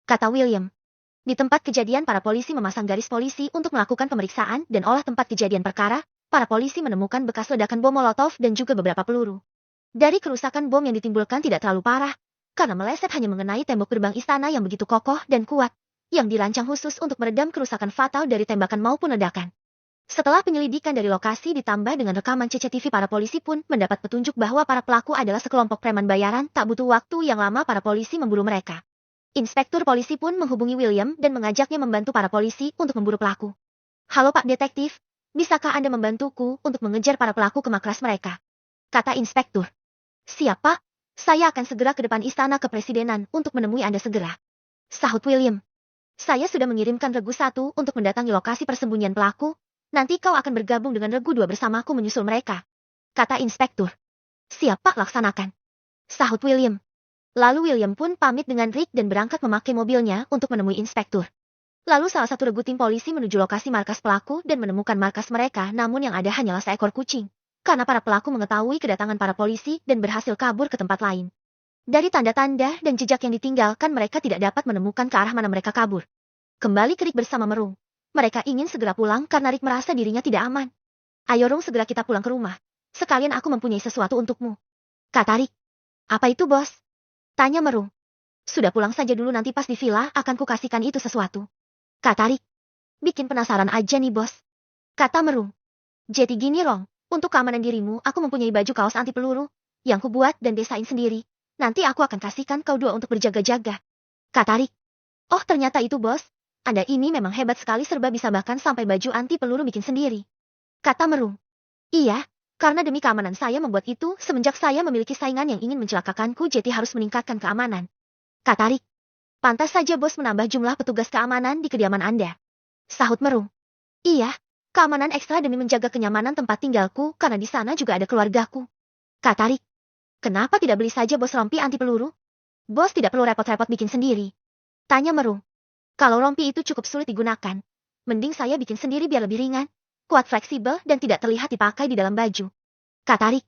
kata William. Di tempat kejadian para polisi memasang garis polisi untuk melakukan pemeriksaan dan olah tempat kejadian perkara. Para polisi menemukan bekas ledakan bom molotov dan juga beberapa peluru. Dari kerusakan bom yang ditimbulkan tidak terlalu parah, karena meleset hanya mengenai tembok gerbang istana yang begitu kokoh dan kuat, yang dirancang khusus untuk meredam kerusakan fatal dari tembakan maupun ledakan. Setelah penyelidikan dari lokasi ditambah dengan rekaman CCTV, para polisi pun mendapat petunjuk bahwa para pelaku adalah sekelompok preman bayaran. Tak butuh waktu yang lama para polisi memburu mereka. Inspektur polisi pun menghubungi William dan mengajaknya membantu para polisi untuk memburu pelaku. Halo Pak Detektif, bisakah Anda membantuku untuk mengejar para pelaku kemakras mereka? Kata inspektur. Siap Pak, saya akan segera ke depan istana kepresidenan untuk menemui Anda segera, sahut William. Saya sudah mengirimkan Regu 1 untuk mendatangi lokasi persembunyian pelaku. Nanti kau akan bergabung dengan Regu 2 bersamaku menyusul mereka, kata inspektur. Siap Pak, laksanakan, sahut William. Lalu William pun pamit dengan Rick dan berangkat memakai mobilnya untuk menemui inspektur. Lalu salah satu regu tim polisi menuju lokasi markas pelaku dan menemukan markas mereka, namun yang ada hanyalah seekor kucing. Karena para pelaku mengetahui kedatangan para polisi dan berhasil kabur ke tempat lain. Dari tanda-tanda dan jejak yang ditinggalkan, mereka tidak dapat menemukan ke arah mana mereka kabur. Kembali ke Rick bersama Merung. Mereka ingin segera pulang karena Rick merasa dirinya tidak aman. Ayo Rung, segera kita pulang ke rumah. Sekalian aku mempunyai sesuatu untukmu, kata Rick. Apa itu bos? Tanya Merung. Sudah pulang saja dulu, nanti pas di villa akan kukasihkan itu sesuatu, kata Rick. Bikin penasaran aja nih bos, kata Merung. Jadi gini Rong, untuk keamanan dirimu aku mempunyai baju kaos anti peluru yang kubuat dan desain sendiri. Nanti aku akan kasihkan kau 2 untuk berjaga-jaga, kata Rick. Oh ternyata itu bos, Anda ini memang hebat sekali, serba bisa, bahkan sampai baju anti peluru bikin sendiri, kata Merung. Iya, karena demi keamanan saya membuat itu semenjak saya memiliki saingan yang ingin mencelakakanku, jadi harus meningkatkan keamanan, kata Rick. Pantas saja bos menambah jumlah petugas keamanan di kediaman Anda, sahut Merung. Iya, keamanan ekstra demi menjaga kenyamanan tempat tinggalku karena di sana juga ada keluargaku, kata Rick. Kenapa tidak beli saja bos rompi anti peluru? Bos tidak perlu repot-repot bikin sendiri, tanya Merung. Kalau rompi itu cukup sulit digunakan, mending saya bikin sendiri biar lebih ringan, kuat, fleksibel, dan tidak terlihat dipakai di dalam baju, kata Rick.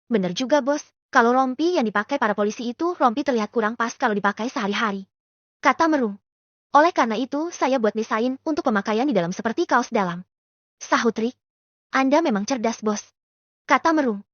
Bener juga bos, Kalau rompi yang dipakai para polisi itu, rompi terlihat kurang pas kalau dipakai sehari-hari. Kata Merung. Oleh karena itu, saya buat desain untuk pemakaian di dalam seperti kaos dalam. Sahut Rick. Anda memang cerdas, bos. Kata Merung.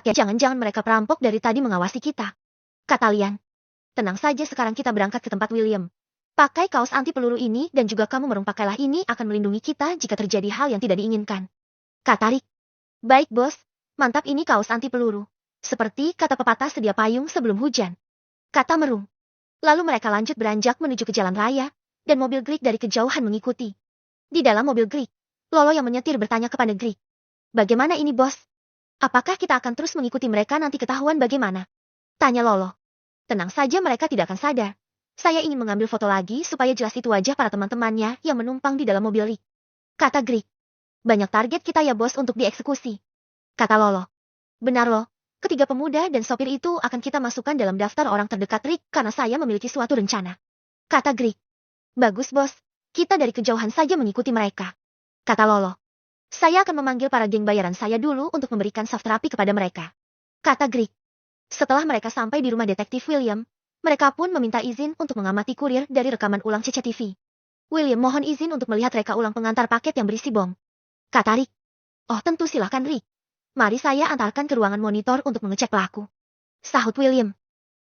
Jangan-jangan mereka perampok dari tadi mengawasi kita. Kata Lian. Tenang saja, sekarang kita berangkat ke tempat William. Pakai kaos anti peluru ini dan juga kamu merung pakailah ini akan melindungi kita jika terjadi hal yang tidak diinginkan. Kata Rick. Baik bos, mantap, ini kaos anti peluru. Seperti kata pepatah, sedia payung sebelum hujan. Kata Merung. Lalu mereka lanjut beranjak menuju ke jalan raya, dan mobil Greek dari kejauhan mengikuti. Di dalam mobil Greek, Lolo yang menyetir bertanya kepada Greek. Bagaimana ini bos? Apakah kita akan terus mengikuti mereka nanti ketahuan bagaimana? Tanya Lolo. Tenang saja, mereka tidak akan sadar. Saya ingin mengambil foto lagi supaya jelas itu wajah para teman-temannya yang menumpang di dalam mobil Rick. Kata Greek. Banyak target kita ya bos untuk dieksekusi. Kata Lolo. Benar loh, ketiga pemuda dan sopir itu akan kita masukkan dalam daftar orang terdekat Rick karena saya memiliki suatu rencana. Kata Greek. Bagus bos, kita dari kejauhan saja mengikuti mereka. Kata Lolo. Saya akan memanggil para geng bayaran saya dulu untuk memberikan soft terapi kepada mereka. Kata Greek. Setelah mereka sampai di rumah detektif William, mereka pun meminta izin untuk mengamati kurir dari rekaman ulang CCTV. William mohon izin untuk melihat reka ulang pengantar paket yang berisi bom. Kata Rick. Oh tentu, silahkan Rick. Mari saya antarkan ke ruangan monitor untuk mengecek pelaku. Sahut William.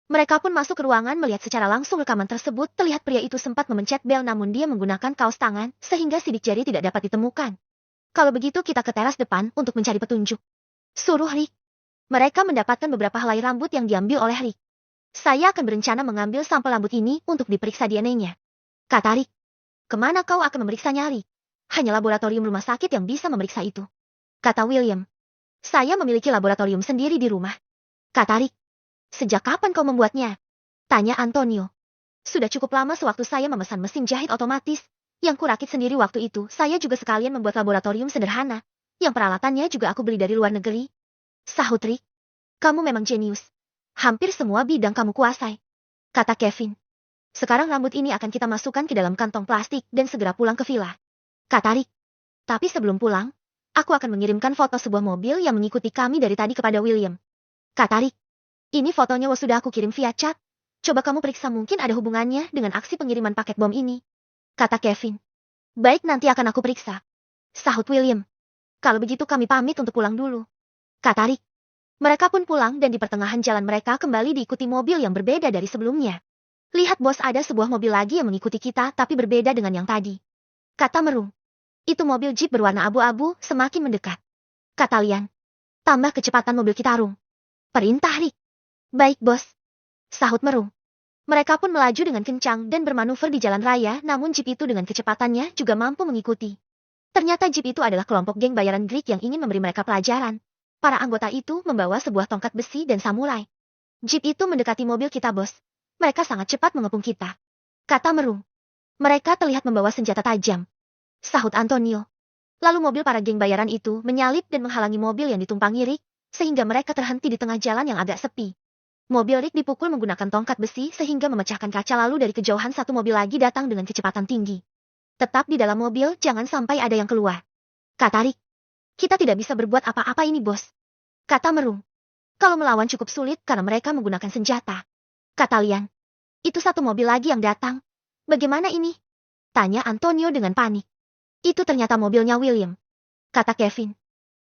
Mereka pun masuk ke ruangan melihat secara langsung rekaman tersebut. Terlihat pria itu sempat memencet bel namun dia menggunakan kaos tangan sehingga sidik jari tidak dapat ditemukan. Kalau begitu kita ke teras depan untuk mencari petunjuk. Suruh Rick. Mereka mendapatkan beberapa helai rambut yang diambil oleh Rick. Saya akan berencana mengambil sampel rambut ini untuk diperiksa DNA-nya. Kata Rick. Kemana kau akan memeriksanya, Rick? Hanya laboratorium rumah sakit yang bisa memeriksa itu. Kata William. Saya memiliki laboratorium sendiri di rumah. Kata Rick. Sejak kapan kau membuatnya? Tanya Antonio. Sudah cukup lama, sewaktu saya memesan mesin jahit otomatis. Yang kurakit sendiri waktu itu, saya juga sekalian membuat laboratorium sederhana. Yang peralatannya juga aku beli dari luar negeri. Sahut Rick. Kamu memang jenius. Hampir semua bidang kamu kuasai. Kata Kevin. Sekarang rambut ini akan kita masukkan ke dalam kantong plastik dan segera pulang ke villa. Kata Rick. Tapi sebelum pulang, aku akan mengirimkan foto sebuah mobil yang mengikuti kami dari tadi kepada William. Kata Rick. Ini fotonya sudah aku kirim via chat. Coba kamu periksa, mungkin ada hubungannya dengan aksi pengiriman paket bom ini. Kata Kevin. Baik, nanti akan aku periksa. Sahut William. Kalau begitu kami pamit untuk pulang dulu. Kata Rick. Mereka pun pulang dan di pertengahan jalan mereka kembali diikuti mobil yang berbeda dari sebelumnya. Lihat bos, ada sebuah mobil lagi yang mengikuti kita tapi berbeda dengan yang tadi. Kata Merung. Itu mobil jeep berwarna abu-abu semakin mendekat. Kata Lian. Tambah kecepatan mobil kita, Rung. Perintah Rick. Baik bos. Sahut Merung. Mereka pun melaju dengan kencang dan bermanuver di jalan raya, namun jeep itu dengan kecepatannya juga mampu mengikuti. Ternyata jeep itu adalah kelompok geng bayaran Greek yang ingin memberi mereka pelajaran. Para anggota itu membawa sebuah tongkat besi dan samurai. Jeep itu mendekati mobil kita bos. Mereka sangat cepat mengepung kita. Kata Merung. Mereka terlihat membawa senjata tajam. Sahut Antonio. Lalu mobil para geng bayaran itu menyalip dan menghalangi mobil yang ditumpangi Rick, sehingga mereka terhenti di tengah jalan yang agak sepi. Mobil Rick dipukul menggunakan tongkat besi sehingga memecahkan kaca, lalu dari kejauhan satu mobil lagi datang dengan kecepatan tinggi. Tetap di dalam mobil, jangan sampai ada yang keluar. Kata Rick. Kita tidak bisa berbuat apa-apa ini bos. Kata Merung. Kalau melawan cukup sulit karena mereka menggunakan senjata. Kata Lian. Itu satu mobil lagi yang datang. Bagaimana ini? Tanya Antonio dengan panik. Itu ternyata mobilnya William. Kata Kevin.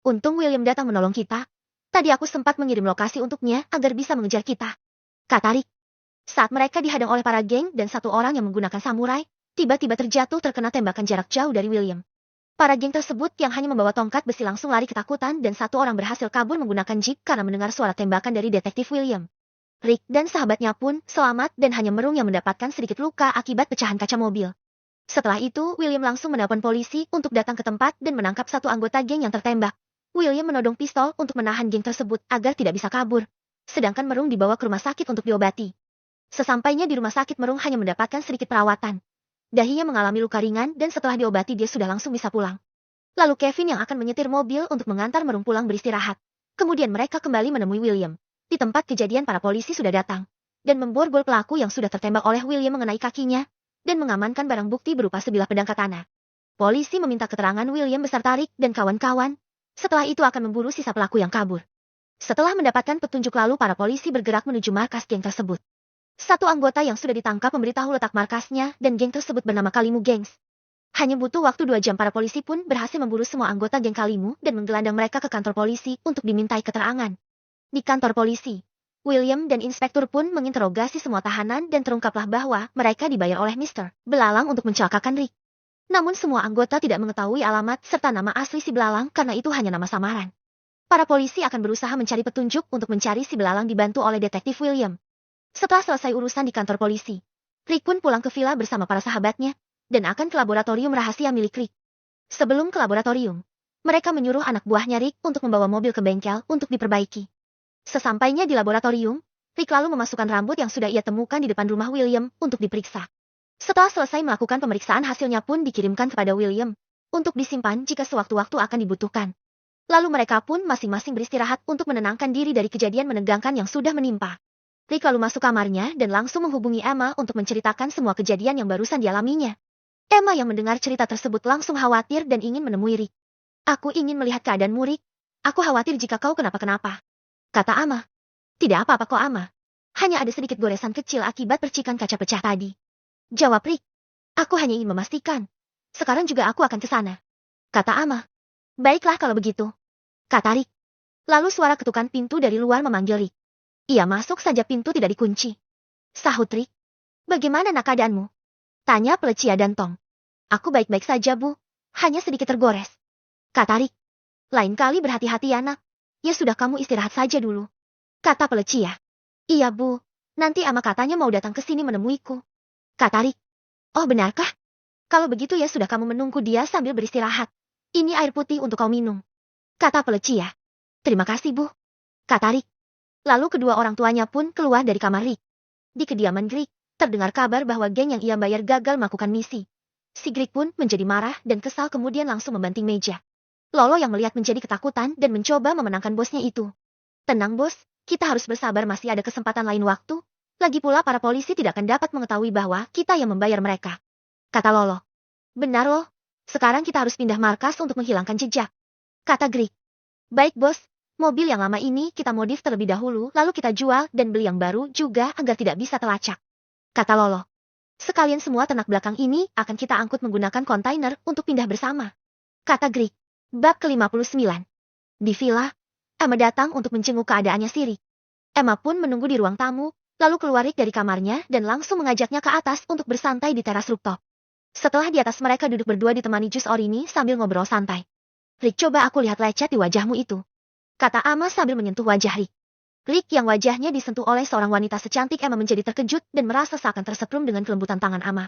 Untung William datang menolong kita. Tadi aku sempat mengirim lokasi untuknya agar bisa mengejar kita. Kata Rick. Saat mereka dihadang oleh para geng dan satu orang yang menggunakan samurai, tiba-tiba terjatuh terkena tembakan jarak jauh dari William. Para geng tersebut yang hanya membawa tongkat besi langsung lari ketakutan dan satu orang berhasil kabur menggunakan jeep karena mendengar suara tembakan dari detektif William. Rick dan sahabatnya pun selamat dan hanya Merung yang mendapatkan sedikit luka akibat pecahan kaca mobil. Setelah itu, William langsung menelpon polisi untuk datang ke tempat dan menangkap satu anggota geng yang tertembak. William menodong pistol untuk menahan geng tersebut agar tidak bisa kabur. Sedangkan Merung dibawa ke rumah sakit untuk diobati. Sesampainya di rumah sakit, Merung hanya mendapatkan sedikit perawatan. Dahinya mengalami luka ringan dan setelah diobati dia sudah langsung bisa pulang. Lalu Kevin yang akan menyetir mobil untuk mengantar Merung pulang beristirahat. Kemudian mereka kembali menemui William. Di tempat kejadian para polisi sudah datang. Dan memborgol pelaku yang sudah tertembak oleh William mengenai kakinya. Dan mengamankan barang bukti berupa sebilah pedang katana. Polisi meminta keterangan William beserta Rick dan kawan-kawan. Setelah itu akan memburu sisa pelaku yang kabur. Setelah mendapatkan petunjuk, lalu para polisi bergerak menuju markas geng tersebut. Satu anggota yang sudah ditangkap memberitahu letak markasnya dan geng tersebut bernama Kalimu Gangs. Hanya butuh waktu 2 jam para polisi pun berhasil memburu semua anggota geng Kalimu dan menggelandang mereka ke kantor polisi untuk dimintai keterangan. Di kantor polisi, William dan inspektur pun menginterogasi semua tahanan dan terungkaplah bahwa mereka dibayar oleh Mr. Belalang untuk mencelakakan Rick. Namun semua anggota tidak mengetahui alamat serta nama asli si Belalang karena itu hanya nama samaran. Para polisi akan berusaha mencari petunjuk untuk mencari si Belalang dibantu oleh detektif William. Setelah selesai urusan di kantor polisi, Rick pun pulang ke villa bersama para sahabatnya dan akan ke laboratorium rahasia milik Rick. Sebelum ke laboratorium, mereka menyuruh anak buahnya Rick untuk membawa mobil ke bengkel untuk diperbaiki. Sesampainya di laboratorium, Rick lalu memasukkan rambut yang sudah ia temukan di depan rumah William untuk diperiksa. Setelah selesai melakukan pemeriksaan, hasilnya pun dikirimkan kepada William untuk disimpan jika sewaktu-waktu akan dibutuhkan. Lalu mereka pun masing-masing beristirahat untuk menenangkan diri dari kejadian menegangkan yang sudah menimpa. Rick lalu masuk kamarnya dan langsung menghubungi Emma untuk menceritakan semua kejadian yang barusan dialaminya. Emma yang mendengar cerita tersebut langsung khawatir dan ingin menemui Rick. "Aku ingin melihat keadaanmu, Rick. Aku khawatir jika kau kenapa-kenapa," kata Emma. "Tidak apa-apa kok, Emma. Hanya ada sedikit goresan kecil akibat percikan kaca pecah tadi," jawab Rick. "Aku hanya ingin memastikan. Sekarang juga aku akan ke sana," kata Emma. "Baiklah kalau begitu," kata Rick. Lalu suara ketukan pintu dari luar memanggil Rick. Ia masuk saja pintu tidak dikunci. Sahut Rick. "Bagaimana nak keadaanmu?" tanya Pelecia dan Tong. "Aku baik-baik saja, Bu. Hanya sedikit tergores," kata Rick. "Lain kali berhati-hati ya, nak. Ya sudah, kamu istirahat saja dulu," kata Pelecia. "Iya, Bu. Nanti Ama katanya mau datang ke sini menemuiku," kata Rick. "Oh, benarkah? Kalau begitu ya sudah, kamu menunggu dia sambil beristirahat. Ini air putih untuk kau minum," kata Pelecia. "Terima kasih, Bu," kata Rick. Lalu kedua orang tuanya pun keluar dari kamar Rick. Di kediaman Rick, terdengar kabar bahwa geng yang ia bayar gagal melakukan misi. Si Rick pun menjadi marah dan kesal kemudian langsung membanting meja. Lolo yang melihat menjadi ketakutan dan mencoba memenangkan bosnya itu. "Tenang, bos. Kita harus bersabar, masih ada kesempatan lain waktu. Lagi pula para polisi tidak akan dapat mengetahui bahwa kita yang membayar mereka," kata Lolo. "Benar loh. Sekarang kita harus pindah markas untuk menghilangkan jejak," kata Rick. "Baik, bos. Mobil yang lama ini kita modif terlebih dahulu, lalu kita jual dan beli yang baru juga agar tidak bisa terlacak," kata Lolo. "Sekalian semua ternak belakang ini akan kita angkut menggunakan kontainer untuk pindah bersama," kata Rick. Bab ke-59. Di villa, Emma datang untuk menjenguk keadaannya si Rick. Emma pun menunggu di ruang tamu, lalu keluar Rick dari kamarnya dan langsung mengajaknya ke atas untuk bersantai di teras rooftop. Setelah di atas mereka duduk berdua ditemani jus orini sambil ngobrol santai. "Rick, coba aku lihat lecet di wajahmu itu," kata Emma sambil menyentuh wajah Rick. Rick yang wajahnya disentuh oleh seorang wanita secantik Emma menjadi terkejut dan merasa seakan tersetrum dengan kelembutan tangan Emma.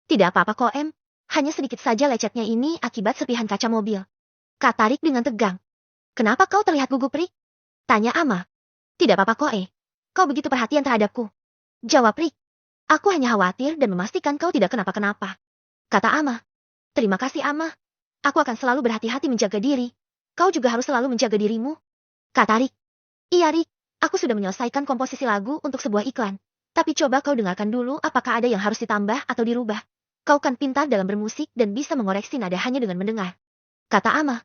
"Tidak apa-apa kok, Em. Hanya sedikit saja lecetnya ini akibat serpihan kaca mobil," kata Rick dengan tegang. "Kenapa kau terlihat gugup, Rick?" tanya Emma. "Tidak apa-apa kok, Kau begitu perhatian terhadapku," jawab Rick. "Aku hanya khawatir dan memastikan kau tidak kenapa-kenapa," kata Emma. "Terima kasih, Emma. Aku akan selalu berhati-hati menjaga diri. Kau juga harus selalu menjaga dirimu," kata Rick. "Iya, Rick. Aku sudah menyelesaikan komposisi lagu untuk sebuah iklan. Tapi coba kau dengarkan dulu apakah ada yang harus ditambah atau dirubah. Kau kan pintar dalam bermusik dan bisa mengoreksi nada hanya dengan mendengar," kata Emma.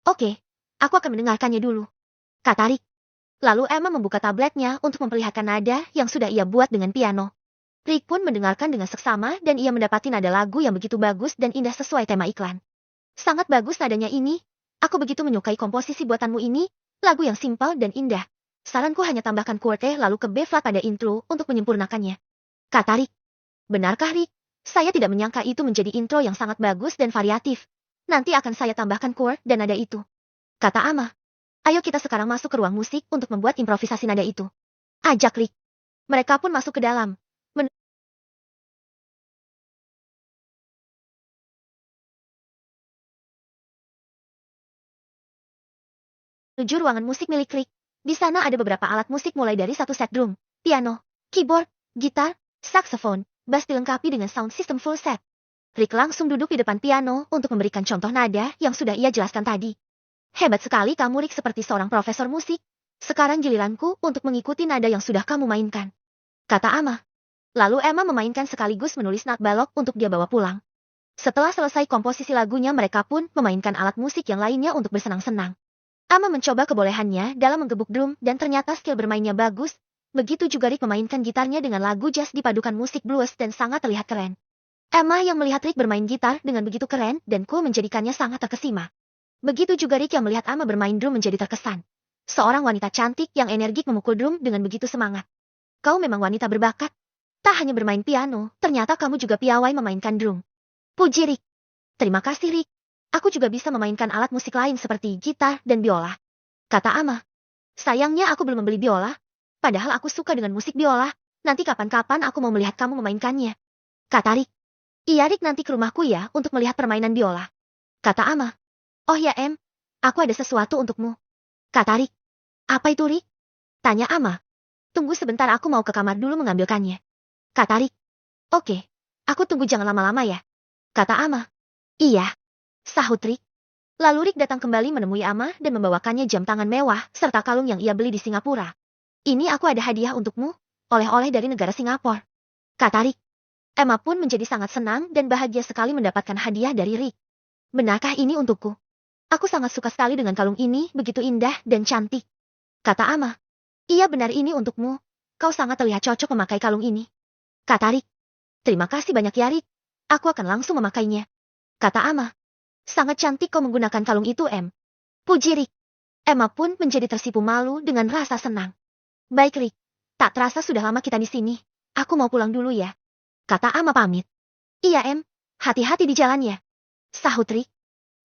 "Oke, aku akan mendengarkannya dulu," kata Rick. Lalu Emma membuka tabletnya untuk memperlihatkan nada yang sudah ia buat dengan piano. Rick pun mendengarkan dengan seksama dan ia mendapati nada lagu yang begitu bagus dan indah sesuai tema iklan. "Sangat bagus nadanya ini. Aku begitu menyukai komposisi buatanmu ini, lagu yang simpel dan indah. Saranku hanya tambahkan chord E lalu ke B flat pada intro untuk menyempurnakannya," kata Rick. "Benarkah, Rick? Saya tidak menyangka itu menjadi intro yang sangat bagus dan variatif. Nanti akan saya tambahkan chord dan nada itu," kata Emma. "Ayo kita sekarang masuk ke ruang musik untuk membuat improvisasi nada itu," ajak Rick. Mereka pun masuk ke dalam. Menuju ruangan musik milik Rick. Di sana ada beberapa alat musik mulai dari satu set drum, piano, keyboard, gitar, saksofon, bass dilengkapi dengan sound system full set. Rick langsung duduk di depan piano untuk memberikan contoh nada yang sudah ia jelaskan tadi. "Hebat sekali kamu, Rick, seperti seorang profesor musik. Sekarang giliranku untuk mengikuti nada yang sudah kamu mainkan," kata Emma. Lalu Emma memainkan sekaligus menulis nat balok untuk dia bawa pulang. Setelah selesai komposisi lagunya, mereka pun memainkan alat musik yang lainnya untuk bersenang-senang. Emma mencoba kebolehannya dalam menggebuk drum dan ternyata skill bermainnya bagus. Begitu juga Rick memainkan gitarnya dengan lagu jazz dipadukan musik blues dan sangat terlihat keren. Emma yang melihat Rick bermain gitar dengan begitu keren dan cool menjadikannya sangat terkesima. Begitu juga Rick yang melihat Emma bermain drum menjadi terkesan. Seorang wanita cantik yang energik memukul drum dengan begitu semangat. Kau memang wanita berbakat. Tak hanya bermain piano, ternyata kamu juga piawai memainkan drum. Puji Rick. Terima kasih Rick. Aku juga bisa memainkan alat musik lain seperti gitar dan biola. Kata Ama. Sayangnya aku belum membeli biola. Padahal aku suka dengan musik biola. Nanti kapan-kapan aku mau melihat kamu memainkannya. Kata Rick. Iya Rick, nanti ke rumahku ya untuk melihat permainan biola. Kata Ama. Oh ya aku ada sesuatu untukmu. Kata Rick. Apa itu Rick? Tanya Ama. Tunggu sebentar, aku mau ke kamar dulu mengambilkannya. Kata Rick. Oke. Aku tunggu, jangan lama-lama ya. Kata Ama. Iya. Sahut Rick. Lalu Rick datang kembali menemui Ama dan membawakannya jam tangan mewah serta kalung yang ia beli di Singapura. Ini aku ada hadiah untukmu, oleh-oleh dari negara Singapura. Kata Rick. Emma pun menjadi sangat senang dan bahagia sekali mendapatkan hadiah dari Rick. Benarkah ini untukku? Aku sangat suka sekali dengan kalung ini, begitu indah dan cantik. Kata Ama. Iya benar, ini untukmu. Kau sangat terlihat cocok memakai kalung ini. Kata Rick. Terima kasih banyak ya Rick. Aku akan langsung memakainya. Kata Ama. Sangat cantik kau menggunakan kalung itu Puji Rick. Emma pun menjadi tersipu malu dengan rasa senang. Baik Rick. Tak terasa sudah lama kita di sini. Aku mau pulang dulu ya. Kata Ama pamit. Iya hati-hati di jalan ya. Sahut Rick.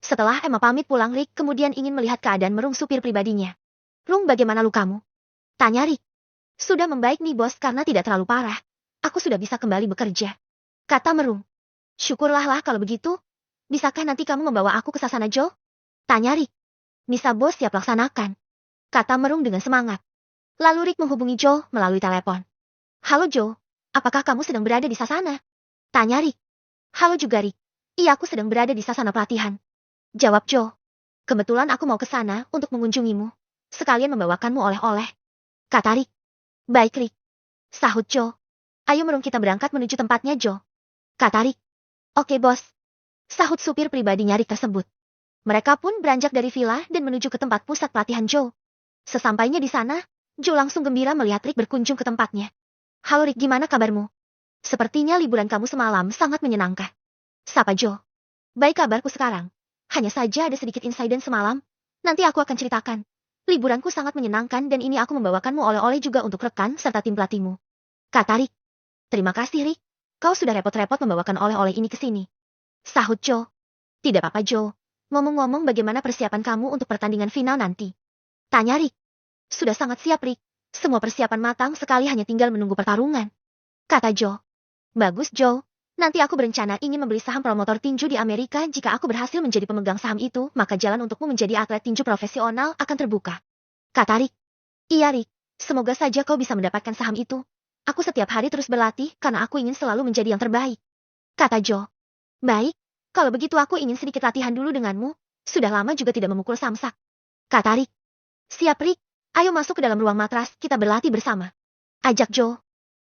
Setelah Emma pamit pulang, Rick kemudian ingin melihat keadaan Merung, supir pribadinya. Rung, bagaimana lukamu? Tanya Rick. Sudah membaik nih bos, karena tidak terlalu parah. Aku sudah bisa kembali bekerja. Kata Merung. Syukurlah kalau begitu. Bisakah nanti kamu membawa aku ke Sasana Joe? Tanya Rick. Bisa bos, siap laksanakan. Kata Merung dengan semangat. Lalu Rick menghubungi Joe melalui telepon. Halo Joe, apakah kamu sedang berada di Sasana? Tanya Rick. Halo juga Rick. Iya, aku sedang berada di Sasana pelatihan. Jawab Joe. Kebetulan aku mau ke sana untuk mengunjungimu. Sekalian membawakanmu oleh-oleh. Kata Rick. Baik Rick. Sahut Joe. Ayo Merung, kita berangkat menuju tempatnya Joe. Kata Rick. Oke bos. Sahut supir pribadinya Rick tersebut. Mereka pun beranjak dari villa dan menuju ke tempat pusat pelatihan Joe. Sesampainya di sana, Joe langsung gembira melihat Rick berkunjung ke tempatnya. Halo Rick, gimana kabarmu? Sepertinya liburan kamu semalam sangat menyenangkan. Sapa Joe. Baik kabarku sekarang. Hanya saja ada sedikit insiden semalam. Nanti aku akan ceritakan. Liburanku sangat menyenangkan dan ini aku membawakanmu oleh-oleh juga untuk rekan serta tim pelatihmu. Kata Rick. Terima kasih Rick. Kau sudah repot-repot membawakan oleh-oleh ini ke sini. Sahut Joe. Tidak apa-apa Joe. Ngomong-ngomong, bagaimana persiapan kamu untuk pertandingan final nanti? Tanya Rick. Sudah sangat siap Rick. Semua persiapan matang sekali, hanya tinggal menunggu pertarungan. Kata Joe. Bagus Joe. Nanti aku berencana ingin membeli saham promotor tinju di Amerika. Jika aku berhasil menjadi pemegang saham itu, maka jalan untukmu menjadi atlet tinju profesional akan terbuka. Kata Rick. Iya Rick. Semoga saja kau bisa mendapatkan saham itu. Aku setiap hari terus berlatih karena aku ingin selalu menjadi yang terbaik. Kata Joe. Baik. Kalau begitu aku ingin sedikit latihan dulu denganmu. Sudah lama juga tidak memukul samsak. Kata Rick. Siap Rick. Ayo masuk ke dalam ruang matras, kita berlatih bersama. Ajak Joe.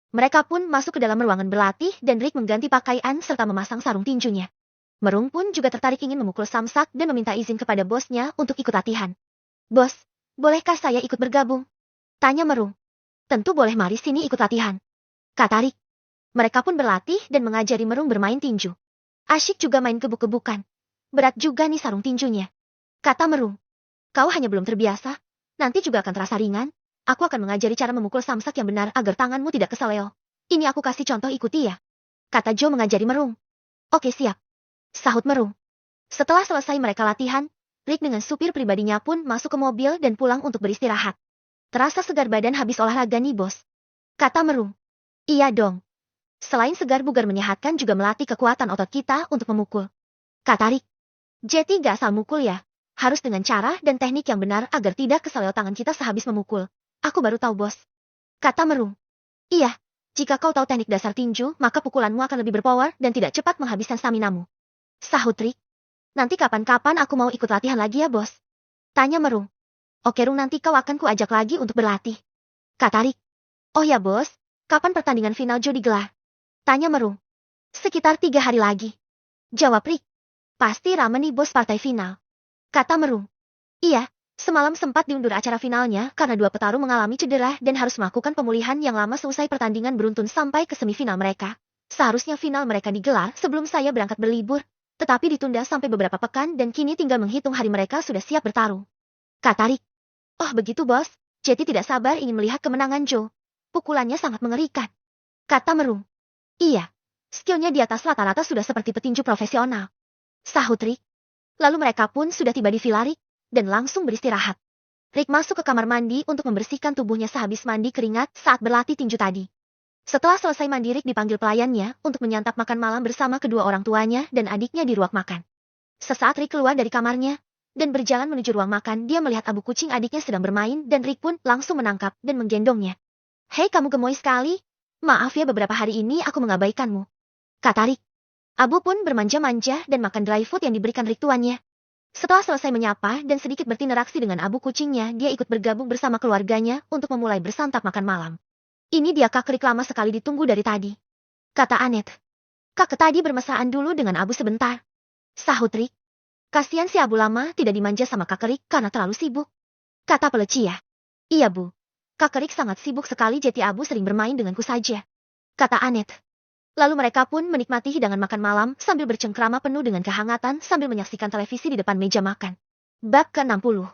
Mereka pun masuk ke dalam ruangan berlatih dan Rick mengganti pakaian serta memasang sarung tinjunya. Merung pun juga tertarik ingin memukul samsak dan meminta izin kepada bosnya untuk ikut latihan. Bos, bolehkah saya ikut bergabung? Tanya Merung. Tentu boleh, mari sini ikut latihan. Kata Rick. Mereka pun berlatih dan mengajari Merung bermain tinju. Asyik juga main gebuk-gebukan. Berat juga nih sarung tinjunya. Kata Merung. Kau hanya belum terbiasa. Nanti juga akan terasa ringan. Aku akan mengajari cara memukul samsak yang benar agar tanganmu tidak keseleo. Ini aku kasih contoh, ikuti ya. Kata Joe mengajari Merung. Oke siap. Sahut Merung. Setelah selesai mereka latihan, Rick dengan supir pribadinya pun masuk ke mobil dan pulang untuk beristirahat. Terasa segar badan habis olahraga nih bos. Kata Merung. Iya dong. Selain segar bugar menyehatkan juga melatih kekuatan otot kita untuk memukul. Kata Rick. Jetty gak asal mukul ya. Harus dengan cara dan teknik yang benar agar tidak keseleo tangan kita sehabis memukul. Aku baru tahu bos. Kata Merung. Iya, jika kau tahu teknik dasar tinju, maka pukulanmu akan lebih berpower dan tidak cepat menghabiskan staminamu. Sahut Rick. Nanti kapan-kapan aku mau ikut latihan lagi ya bos. Tanya Merung. Oke Rung, nanti kau akan kuajak lagi untuk berlatih. Kata Rick. Oh ya bos, kapan pertandingan final Joe digelar? Tanya Merung. Sekitar 3 hari lagi. Jawab Rick. Pasti ramai nih bos partai final. Kata Merung. Iya, semalam sempat diundur acara finalnya karena 2 petarung mengalami cedera dan harus melakukan pemulihan yang lama seusai pertandingan beruntun sampai ke semifinal mereka. Seharusnya final mereka digelar sebelum saya berangkat berlibur, tetapi ditunda sampai beberapa pekan dan kini tinggal menghitung hari mereka sudah siap bertarung. Kata Rick. Oh begitu bos, Jetty tidak sabar ingin melihat kemenangan Joe. Pukulannya sangat mengerikan. Kata Merung. Iya, skillnya di atas rata-rata sudah seperti petinju profesional. Sahut Rick. Lalu mereka pun sudah tiba di Villa Rick, dan langsung beristirahat. Rick masuk ke kamar mandi untuk membersihkan tubuhnya sehabis mandi keringat saat berlatih tinju tadi. Setelah selesai mandi, Rick dipanggil pelayannya untuk menyantap makan malam bersama kedua orang tuanya dan adiknya di ruang makan. Sesaat Rick keluar dari kamarnya, dan berjalan menuju ruang makan, dia melihat abu kucing adiknya sedang bermain dan Rick pun langsung menangkap dan menggendongnya. Hei kamu gemoy sekali. Maaf ya beberapa hari ini aku mengabaikanmu. Kata Rick. Abu pun bermanja-manja dan makan dry food yang diberikan Rick tuannya. Setelah selesai menyapa dan sedikit berinteraksi dengan abu kucingnya, dia ikut bergabung bersama keluarganya untuk memulai bersantap makan malam. Ini dia Kak Rick lama sekali ditunggu dari tadi. Kata Annette. Kak tadi bermesraan dulu dengan Abu sebentar. Sahut Rick. Kasihan si Abu lama tidak dimanja sama Kak Rick karena terlalu sibuk. Kata Pelecia. Iya Bu. Kak Rick sangat sibuk sekali jadi Abu sering bermain denganku saja. Kata Annette. Lalu mereka pun menikmati hidangan makan malam sambil bercengkrama penuh dengan kehangatan sambil menyaksikan televisi di depan meja makan. Bab ke-60.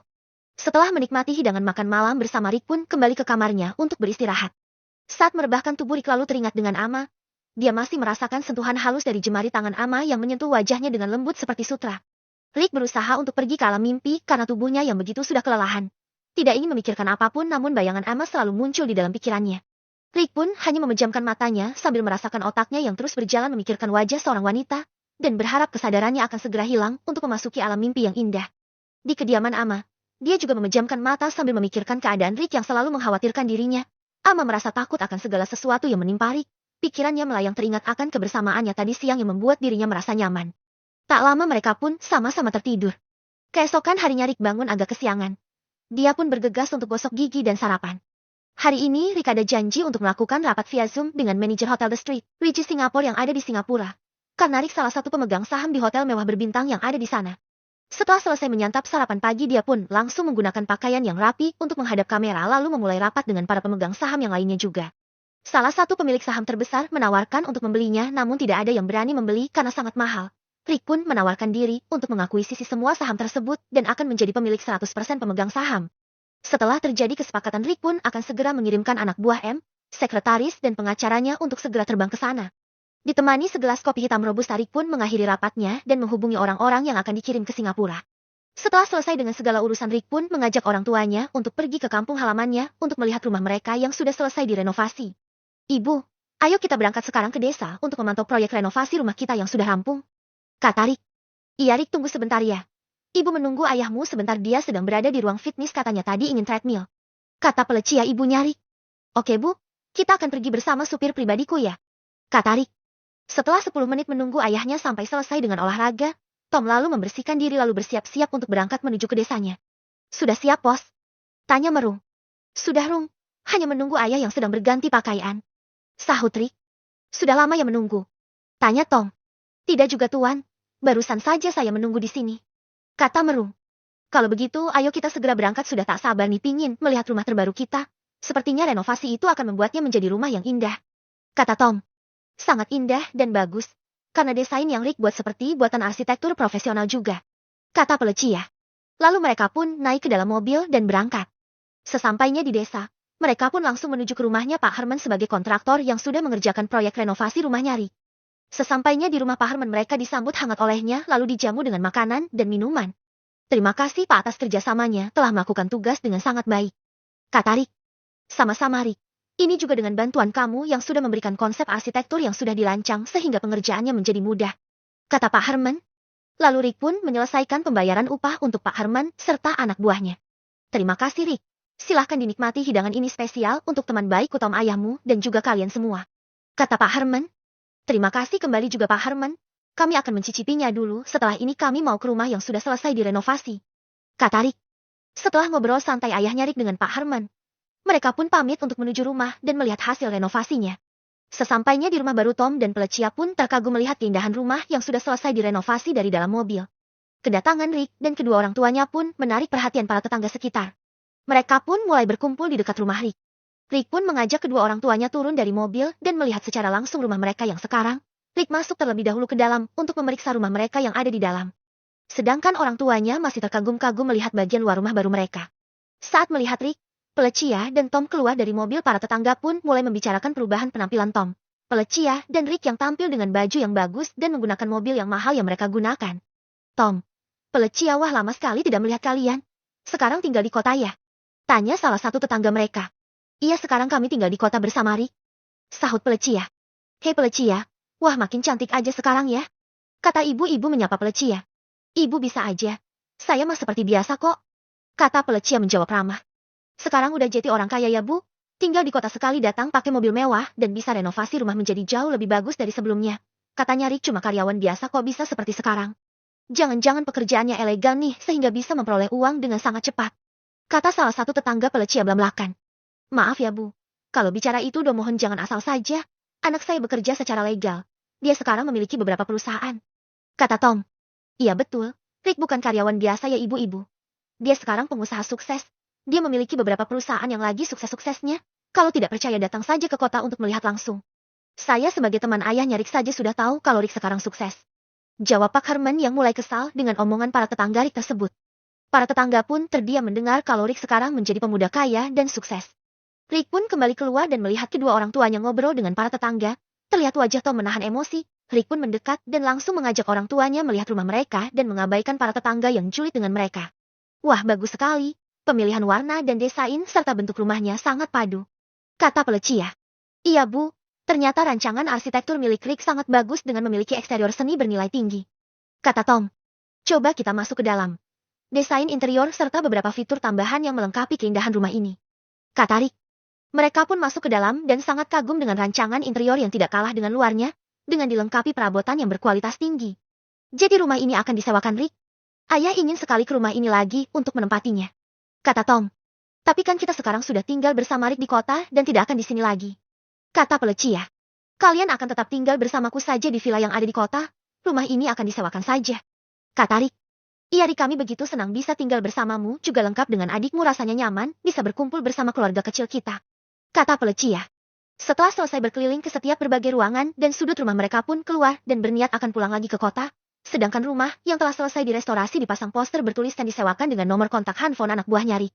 Setelah menikmati hidangan makan malam bersama Rick pun kembali ke kamarnya untuk beristirahat. Saat merebahkan tubuh Rick lalu teringat dengan Ama, dia masih merasakan sentuhan halus dari jemari tangan Ama yang menyentuh wajahnya dengan lembut seperti sutra. Rick berusaha untuk pergi ke alam mimpi karena tubuhnya yang begitu sudah kelelahan. Tidak ingin memikirkan apapun namun bayangan Ama selalu muncul di dalam pikirannya. Rick pun hanya memejamkan matanya sambil merasakan otaknya yang terus berjalan memikirkan wajah seorang wanita, dan berharap kesadarannya akan segera hilang untuk memasuki alam mimpi yang indah. Di kediaman Ama, dia juga memejamkan mata sambil memikirkan keadaan Rick yang selalu mengkhawatirkan dirinya. Ama merasa takut akan segala sesuatu yang menimpa Rick. Pikirannya melayang teringat akan kebersamaannya tadi siang yang membuat dirinya merasa nyaman. Tak lama mereka pun sama-sama tertidur. Keesokan harinya Rick bangun agak kesiangan. Dia pun bergegas untuk gosok gigi dan sarapan. Hari ini Rick ada janji untuk melakukan rapat via Zoom dengan manajer Hotel The Street, Regis Singapore yang ada di Singapura. Karena Rick salah satu pemegang saham di hotel mewah berbintang yang ada di sana. Setelah selesai menyantap sarapan pagi dia pun langsung menggunakan pakaian yang rapi untuk menghadap kamera lalu memulai rapat dengan para pemegang saham yang lainnya juga. Salah satu pemilik saham terbesar menawarkan untuk membelinya namun tidak ada yang berani membeli karena sangat mahal. Rick pun menawarkan diri untuk mengakuisisi semua saham tersebut dan akan menjadi pemilik 100% pemegang saham. Setelah terjadi kesepakatan Rick pun akan segera mengirimkan anak buah M, sekretaris dan pengacaranya untuk segera terbang ke sana. Ditemani segelas kopi hitam robusta Rick pun mengakhiri rapatnya dan menghubungi orang-orang yang akan dikirim ke Singapura. Setelah selesai dengan segala urusan Rick pun mengajak orang tuanya untuk pergi ke kampung halamannya untuk melihat rumah mereka yang sudah selesai direnovasi. Ibu, ayo kita berangkat sekarang ke desa untuk memantau proyek renovasi rumah kita yang sudah rampung. Kata Rick. Iya Rick tunggu sebentar ya. Ibu menunggu ayahmu sebentar dia sedang berada di ruang fitness katanya tadi ingin treadmill. Kata Pelecia ibunya Rick. Oke Bu, kita akan pergi bersama supir pribadiku ya. Kata Rick. Setelah 10 menit menunggu ayahnya sampai selesai dengan olahraga, Tom lalu membersihkan diri lalu bersiap-siap untuk berangkat menuju ke desanya. Sudah siap Bos? Tanya Merung. Sudah Rung, hanya menunggu ayah yang sedang berganti pakaian. Sahut Rick. Sudah lama ya menunggu? Tanya Tom. Tidak juga Tuan, barusan saja saya menunggu di sini. Kata Merung. Kalau begitu ayo kita segera berangkat sudah tak sabar nih pingin melihat rumah terbaru kita. Sepertinya renovasi itu akan membuatnya menjadi rumah yang indah. Kata Tom. Sangat indah dan bagus, karena desain yang Rick buat seperti buatan arsitektur profesional juga. Kata Pelecia. Lalu mereka pun naik ke dalam mobil dan berangkat. Sesampainya di desa, mereka pun langsung menuju ke rumahnya Pak Herman sebagai kontraktor yang sudah mengerjakan proyek renovasi rumahnya Rick. Sesampainya di rumah Pak Herman mereka disambut hangat olehnya lalu dijamu dengan makanan dan minuman. Terima kasih Pak atas kerjasamanya telah melakukan tugas dengan sangat baik. Kata Rick. Sama-sama Rick. Ini juga dengan bantuan kamu yang sudah memberikan konsep arsitektur yang sudah dirancang sehingga pengerjaannya menjadi mudah. Kata Pak Herman. Lalu Rick pun menyelesaikan pembayaran upah untuk Pak Herman serta anak buahnya. Terima kasih Rick. Silahkan dinikmati hidangan ini spesial untuk teman baikku Tom ayahmu dan juga kalian semua. Kata Pak Herman. Terima kasih kembali juga Pak Herman. Kami akan mencicipinya dulu setelah ini kami mau ke rumah yang sudah selesai direnovasi. Kata Rick. Setelah ngobrol santai ayahnya Rick dengan Pak Herman. Mereka pun pamit untuk menuju rumah dan melihat hasil renovasinya. Sesampainya di rumah baru Tom dan Pelecia pun terkagum melihat keindahan rumah yang sudah selesai direnovasi dari dalam mobil. Kedatangan Rick dan kedua orang tuanya pun menarik perhatian para tetangga sekitar. Mereka pun mulai berkumpul di dekat rumah Rick. Rick pun mengajak kedua orang tuanya turun dari mobil dan melihat secara langsung rumah mereka yang sekarang. Rick masuk terlebih dahulu ke dalam untuk memeriksa rumah mereka yang ada di dalam. Sedangkan orang tuanya masih terkagum-kagum melihat bagian luar rumah baru mereka. Saat melihat Rick, Felicia dan Tom keluar dari mobil, para tetangga pun mulai membicarakan perubahan penampilan Tom, Felicia dan Rick yang tampil dengan baju yang bagus dan menggunakan mobil yang mahal yang mereka gunakan. Tom, Felicia, wah lama sekali tidak melihat kalian. Sekarang tinggal di kota ya? Tanya salah satu tetangga mereka. Iya, sekarang kami tinggal di kota bersama Rick, sahut Felicia. Hei Felicia, wah makin cantik aja sekarang ya. Kata ibu-ibu menyapa Felicia. Ibu bisa aja. Saya mah seperti biasa kok. Kata Felicia menjawab ramah. Sekarang udah jadi orang kaya ya Bu? Tinggal di kota sekali datang pakai mobil mewah dan bisa renovasi rumah menjadi jauh lebih bagus dari sebelumnya. Katanya Rick cuma karyawan biasa kok bisa seperti sekarang. Jangan-jangan pekerjaannya elegan nih sehingga bisa memperoleh uang dengan sangat cepat. Kata salah satu tetangga Felicia belak-belakan. Maaf ya Bu, kalau bicara itu udah mohon jangan asal saja. Anak saya bekerja secara legal. Dia sekarang memiliki beberapa perusahaan. Kata Tom. Iya betul, Rick bukan karyawan biasa ya ibu-ibu. Dia sekarang pengusaha sukses. Dia memiliki beberapa perusahaan yang lagi sukses-suksesnya. Kalau tidak percaya datang saja ke kota untuk melihat langsung. Saya sebagai teman ayahnya Rick saja sudah tahu kalau Rick sekarang sukses. Jawab Pak Herman yang mulai kesal dengan omongan para tetangga Rick tersebut. Para tetangga pun terdiam mendengar kalau Rick sekarang menjadi pemuda kaya dan sukses. Rick pun kembali keluar dan melihat kedua orang tuanya ngobrol dengan para tetangga. Terlihat wajah Tom menahan emosi. Rick pun mendekat dan langsung mengajak orang tuanya melihat rumah mereka dan mengabaikan para tetangga yang julid dengan mereka. Wah, bagus sekali. Pemilihan warna dan desain serta bentuk rumahnya sangat padu. Kata Felicia. Iya Bu, ternyata rancangan arsitektur milik Rick sangat bagus dengan memiliki eksterior seni bernilai tinggi. Kata Tom. Coba kita masuk ke dalam. Desain interior serta beberapa fitur tambahan yang melengkapi keindahan rumah ini. Kata Rick. Mereka pun masuk ke dalam dan sangat kagum dengan rancangan interior yang tidak kalah dengan luarnya, dengan dilengkapi perabotan yang berkualitas tinggi. Jadi rumah ini akan disewakan Rick? Ayah ingin sekali ke rumah ini lagi untuk menempatinya. Kata Tom. Tapi kan kita sekarang sudah tinggal bersama Rick di kota dan tidak akan di sini lagi. Kata Felicia. Kalian akan tetap tinggal bersamaku saja di villa yang ada di kota. Rumah ini akan disewakan saja. Kata Rick. Iya Rick, kami begitu senang bisa tinggal bersamamu, juga lengkap dengan adikmu, rasanya nyaman, bisa berkumpul bersama keluarga kecil kita. Kata Felicia. Setelah selesai berkeliling ke setiap berbagai ruangan dan sudut rumah, mereka pun keluar dan berniat akan pulang lagi ke kota. Sedangkan rumah yang telah selesai direstorasi dipasang poster bertuliskan disewakan dengan nomor kontak handphone anak buahnya Rick.